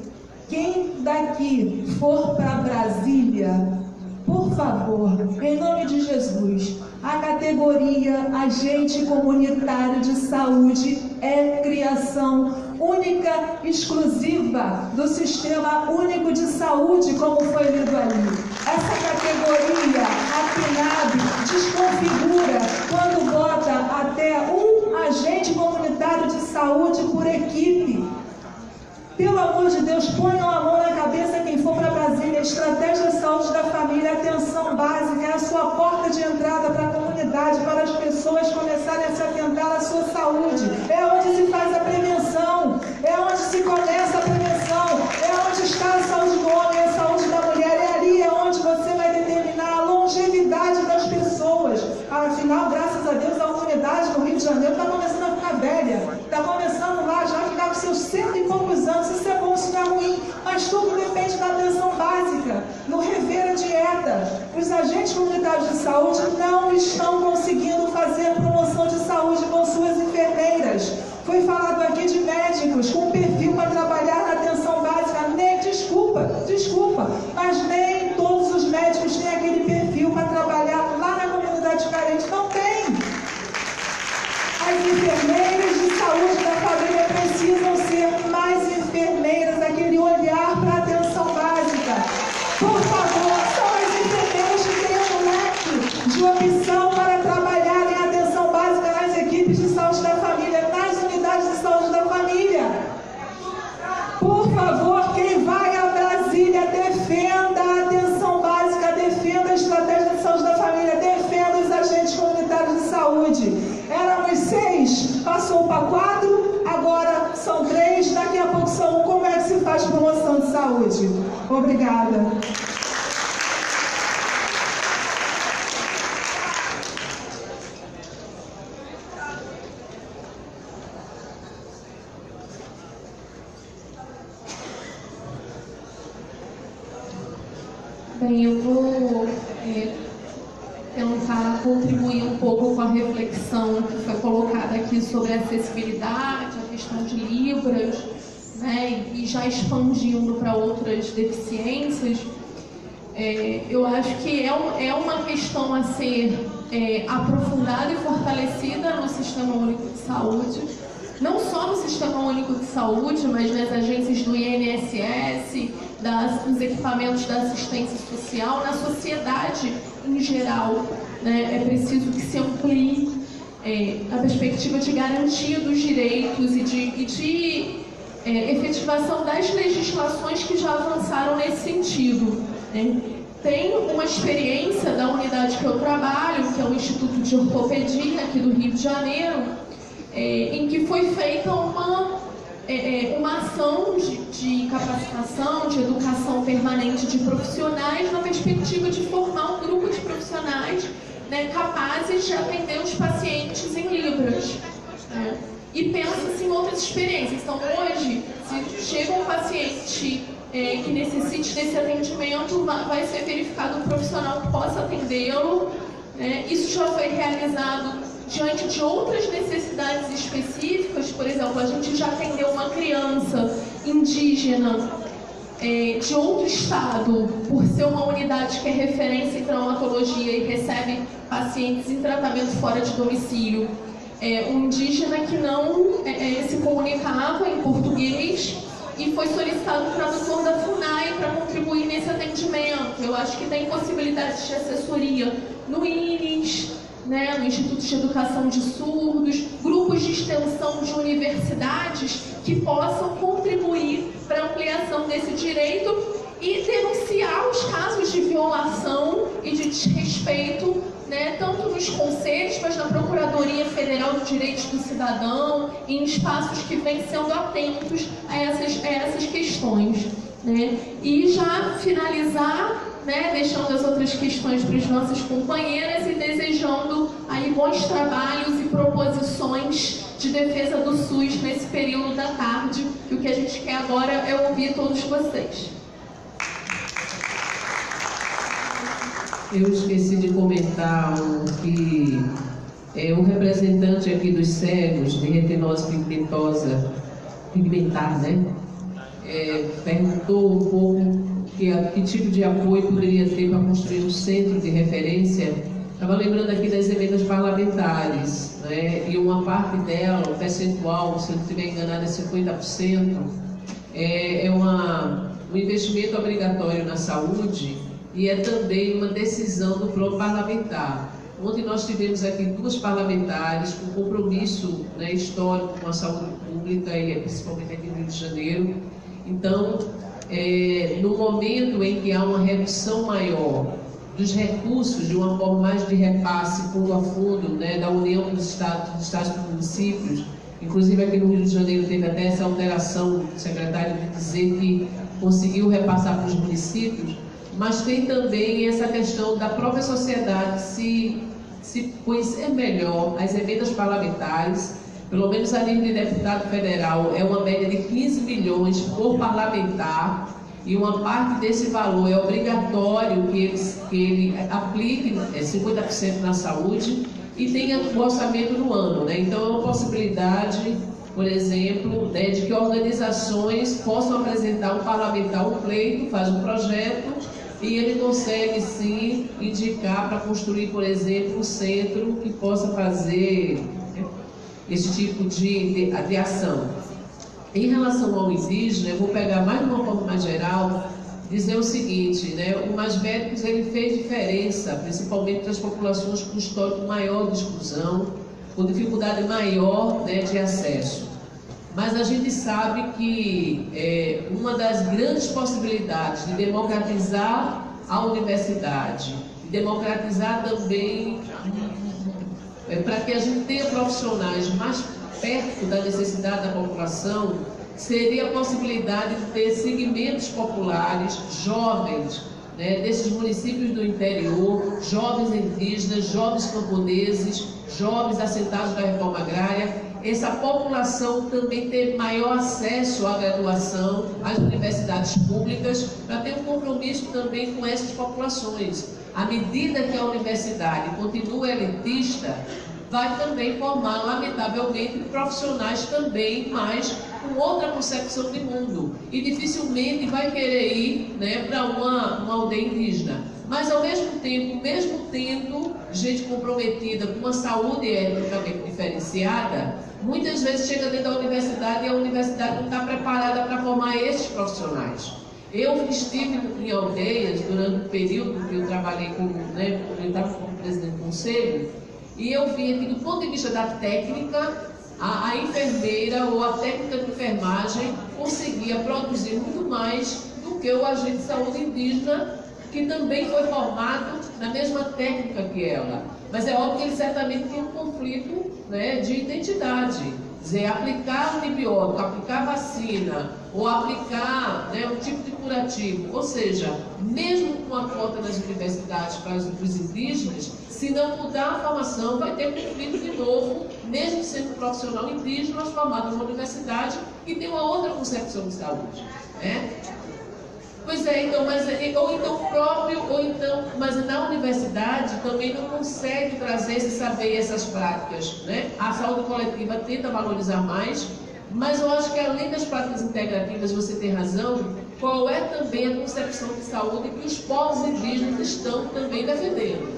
quem daqui for para Brasília, por favor, em nome de Jesus, a categoria agente comunitário de saúde é criação única, exclusiva do Sistema Único de Saúde, como foi lido ali. Essa categoria, a PNAB, desconfigura quando bota até um agente comunitário de saúde por equipe. Pelo amor de Deus, ponham a mão na cabeça quem for para Brasília. Estratégia de saúde da família, atenção básica, é a sua porta de entrada para a comunidade, para as pessoas começarem a se atentar à sua saúde. É onde se faz a prevenção, é onde se começa a prevenção, é onde está a saúde do homem, a saúde da mulher, é ali onde você vai determinar a longevidade das pessoas. Afinal, graças a Deus, a humanidade no Rio de Janeiro está começando a ficar velha, está começando lá já a ficar com seus 100 e poucos anos. Isso é bom, isso não é ruim, mas tudo depende da atenção básica, no rever a dieta. Os agentes comunitários de saúde não estão conseguindo fazer a promoção de saúde com suas enfermeiras. Foi falado aqui de médicos com perfil para trabalhar na atenção básica. Nem, desculpa, mas nem todos os médicos têm aquele perfil para trabalhar lá na comunidade carente. Não tem. As enfermeiras de saúde da família precisam ser mais enfermeiras, aquele olhar para a atenção básica. Por favor, são as enfermeiras que têm um leque de opção para trabalhar em atenção básica nas equipes de saúde da família, nas unidades de saúde da família. Por favor, quem vai a Brasília, defenda a atenção básica, defenda a estratégia de saúde da família, defenda os agentes comunitários de saúde. Éramos 6, passou para 4, agora são 3, daqui a pouco são 1. Como é que se faz promoção de saúde? Obrigada. Bem, eu vou tentar contribuir um pouco com a reflexão que foi colocada aqui sobre a acessibilidade, a questão de Libras. né, e já expandindo para outras deficiências, eu acho que é uma questão a ser aprofundada e fortalecida no Sistema Único de Saúde, não só no Sistema Único de Saúde, mas nas agências do INSS, nos equipamentos da assistência social, na sociedade em geral, né? É preciso que se amplie a perspectiva de garantia dos direitos e de efetivação das legislações que já avançaram nesse sentido, né? Tem uma experiência da unidade que eu trabalho, que é o Instituto de Ortopedia aqui do Rio de Janeiro, em que foi feita uma ação de capacitação, de educação permanente de profissionais, na perspectiva de formar um grupo de profissionais, né, capazes de atender os pacientes em Libras. Né? E pensa-se em outras experiências. Então, hoje, se chega um paciente que necessite desse atendimento, vai ser verificado um profissional que possa atendê-lo. Né? Isso já foi realizado diante de outras necessidades específicas. Por exemplo, a gente já atendeu uma criança indígena de outro estado, por ser uma unidade que é referência em traumatologia e recebe pacientes em tratamento fora de domicílio. Um indígena que não se comunicava em português e foi solicitado o tradutor da FUNAI para contribuir nesse atendimento. Eu acho que tem possibilidades de assessoria no INES, né, no Instituto de Educação de Surdos, grupos de extensão de universidades que possam contribuir para a ampliação desse direito e denunciar os casos de violação e de desrespeito, né, tanto nos conselhos, mas na Procuradoria Federal de Direitos do Cidadão, em espaços que vêm sendo atentos a essas questões. Né? E já finalizar, né, deixando as outras questões para as nossas companheiras e desejando aí bons trabalhos e proposições de defesa do SUS nesse período da tarde, que o que a gente quer agora é ouvir todos vocês. Eu esqueci de comentar que um representante aqui dos cegos de retinose pigmentar, né? Perguntou um pouco que tipo de apoio poderia ter para construir um centro de referência. Estava lembrando aqui das emendas parlamentares, né? E uma parte dela, o percentual, se eu não estiver enganado, é 50%, um investimento obrigatório na saúde e é também uma decisão do plano parlamentar. Ontem nós tivemos aqui 2 parlamentares com compromisso, né, histórico com a saúde pública e principalmente aqui no Rio de Janeiro. Então, no momento em que há uma redução maior dos recursos, de uma forma mais de repasse fundo a fundo, né, da União dos Estados e municípios, inclusive aqui no Rio de Janeiro teve até essa alteração do secretário de dizer que conseguiu repassar para os municípios, mas tem também essa questão da própria sociedade se conhecer melhor as emendas parlamentares. Pelo menos a nível de deputado federal é uma média de 15 milhões por parlamentar e uma parte desse valor é obrigatório que ele aplique 50% na saúde e tenha o orçamento no ano, né? Então é uma possibilidade, por exemplo, né, de que organizações possam apresentar um parlamentar um pleito, faz um projeto e ele consegue sim indicar para construir, por exemplo, um centro que possa fazer esse tipo de ação. Em relação ao indígena, eu vou pegar mais de uma forma mais geral, dizer o seguinte, né, o Mais Médicos ele fez diferença, principalmente para as populações com histórico maior de exclusão, com dificuldade maior, né, de acesso. Mas a gente sabe que uma das grandes possibilidades de democratizar a universidade, de democratizar também para que a gente tenha profissionais mais perto da necessidade da população, seria a possibilidade de ter segmentos populares, jovens, né, desses municípios do interior, jovens indígenas, jovens camponeses, jovens assentados da reforma agrária, essa população também ter maior acesso à graduação, às universidades públicas, para ter um compromisso também com essas populações. À medida que a universidade continua elitista, vai também formar, lamentavelmente, profissionais também, mas com outra concepção de mundo. E dificilmente vai querer ir, né, para uma aldeia indígena. Mas, ao mesmo tempo, mesmo tendo gente comprometida com uma saúde etnicamente diferenciada, muitas vezes chega dentro da universidade e a universidade não está preparada para formar esses profissionais. Eu estive em aldeias durante o período que eu trabalhei como presidente do conselho, e eu vi que, do ponto de vista da técnica, a enfermeira ou a técnica de enfermagem conseguia produzir muito mais do que o agente de saúde indígena, que também foi formado na mesma técnica que ela. Mas é óbvio que ele certamente tem um conflito, né, de identidade. Quer dizer, aplicar antibiótico, aplicar vacina, ou aplicar, né, um tipo de curativo. Ou seja, mesmo com a cota das universidades para os indígenas, se não mudar a formação, vai ter conflito de novo, mesmo sendo profissional indígena, mas formado numa universidade e tem uma outra concepção de saúde, né? Pois é, então, mas na universidade também não consegue trazer esse saber e essas práticas, né? A saúde coletiva tenta valorizar mais, mas eu acho que além das práticas integrativas, você tem razão, qual é também a concepção de saúde que os povos indígenas estão também defendendo.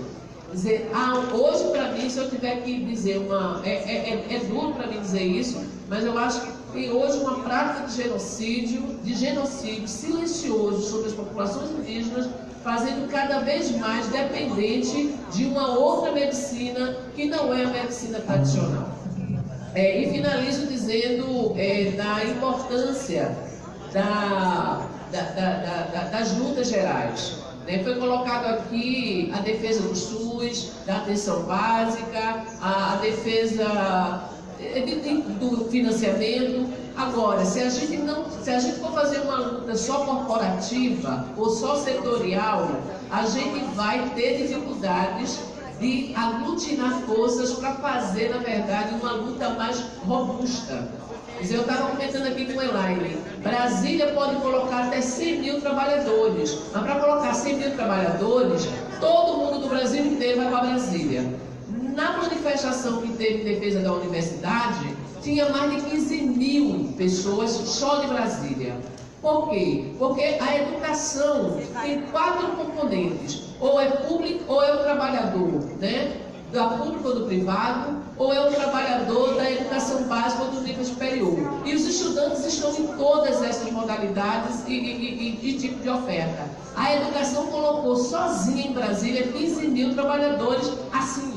Quer dizer, hoje para mim, se eu tiver que dizer é duro para mim dizer isso, mas eu acho que tem hoje uma prática de genocídio silencioso sobre as populações indígenas, fazendo cada vez mais dependente de uma outra medicina que não é a medicina tradicional. E finalizo dizendo da importância das lutas gerais. Foi colocado aqui a defesa do SUS, da atenção básica, a defesa do financiamento. Agora, se a gente for fazer uma luta só corporativa ou só setorial, a gente vai ter dificuldades de aglutinar forças para fazer, na verdade, uma luta mais robusta. Eu estava comentando aqui com o Elaine, Brasília pode colocar até 100 mil trabalhadores, mas para colocar 100 mil trabalhadores, todo mundo do Brasil inteiro vai para Brasília. Na manifestação que teve em defesa da universidade, tinha mais de 15 mil pessoas só de Brasília. Por quê? Porque a educação tem 4 componentes, ou é público ou é o trabalhador, né? Da pública ou do privado, ou é o trabalhador da educação básica ou do nível superior. E os estudantes estão em todas essas modalidades e tipo de oferta. A educação colocou sozinha em Brasília 15 mil trabalhadores assim.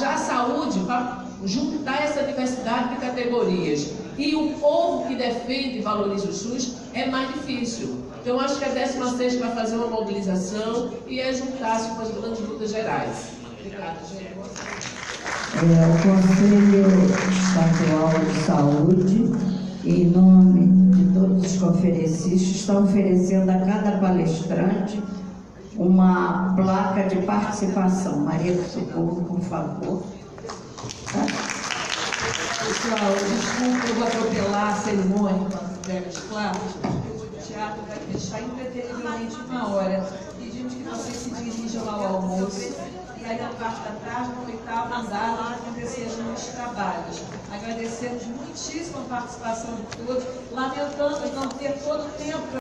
Já a saúde, para juntar essa diversidade de categorias, e o povo que defende e valoriza o SUS é mais difícil. Então, acho que a 16ª vai fazer uma mobilização e juntar-se com as grandes lutas gerais. Obrigada, gente. O Conselho Estadual de Saúde, em nome de todos os conferencistas, está oferecendo a cada palestrante uma placa de participação. Maria do Socorro, por favor. Pessoal, desculpa, eu vou atropelar a cerimônia quando pega os claros. O teatro vai fechar impreterivelmente 1 hora. Pedimos que vocês se dirijam ao almoço. E aí, na parte da tarde, no 8º andar, aconteceram os trabalhos. Agradecemos muitíssimo a participação de todos, lamentamos não ter todo o tempo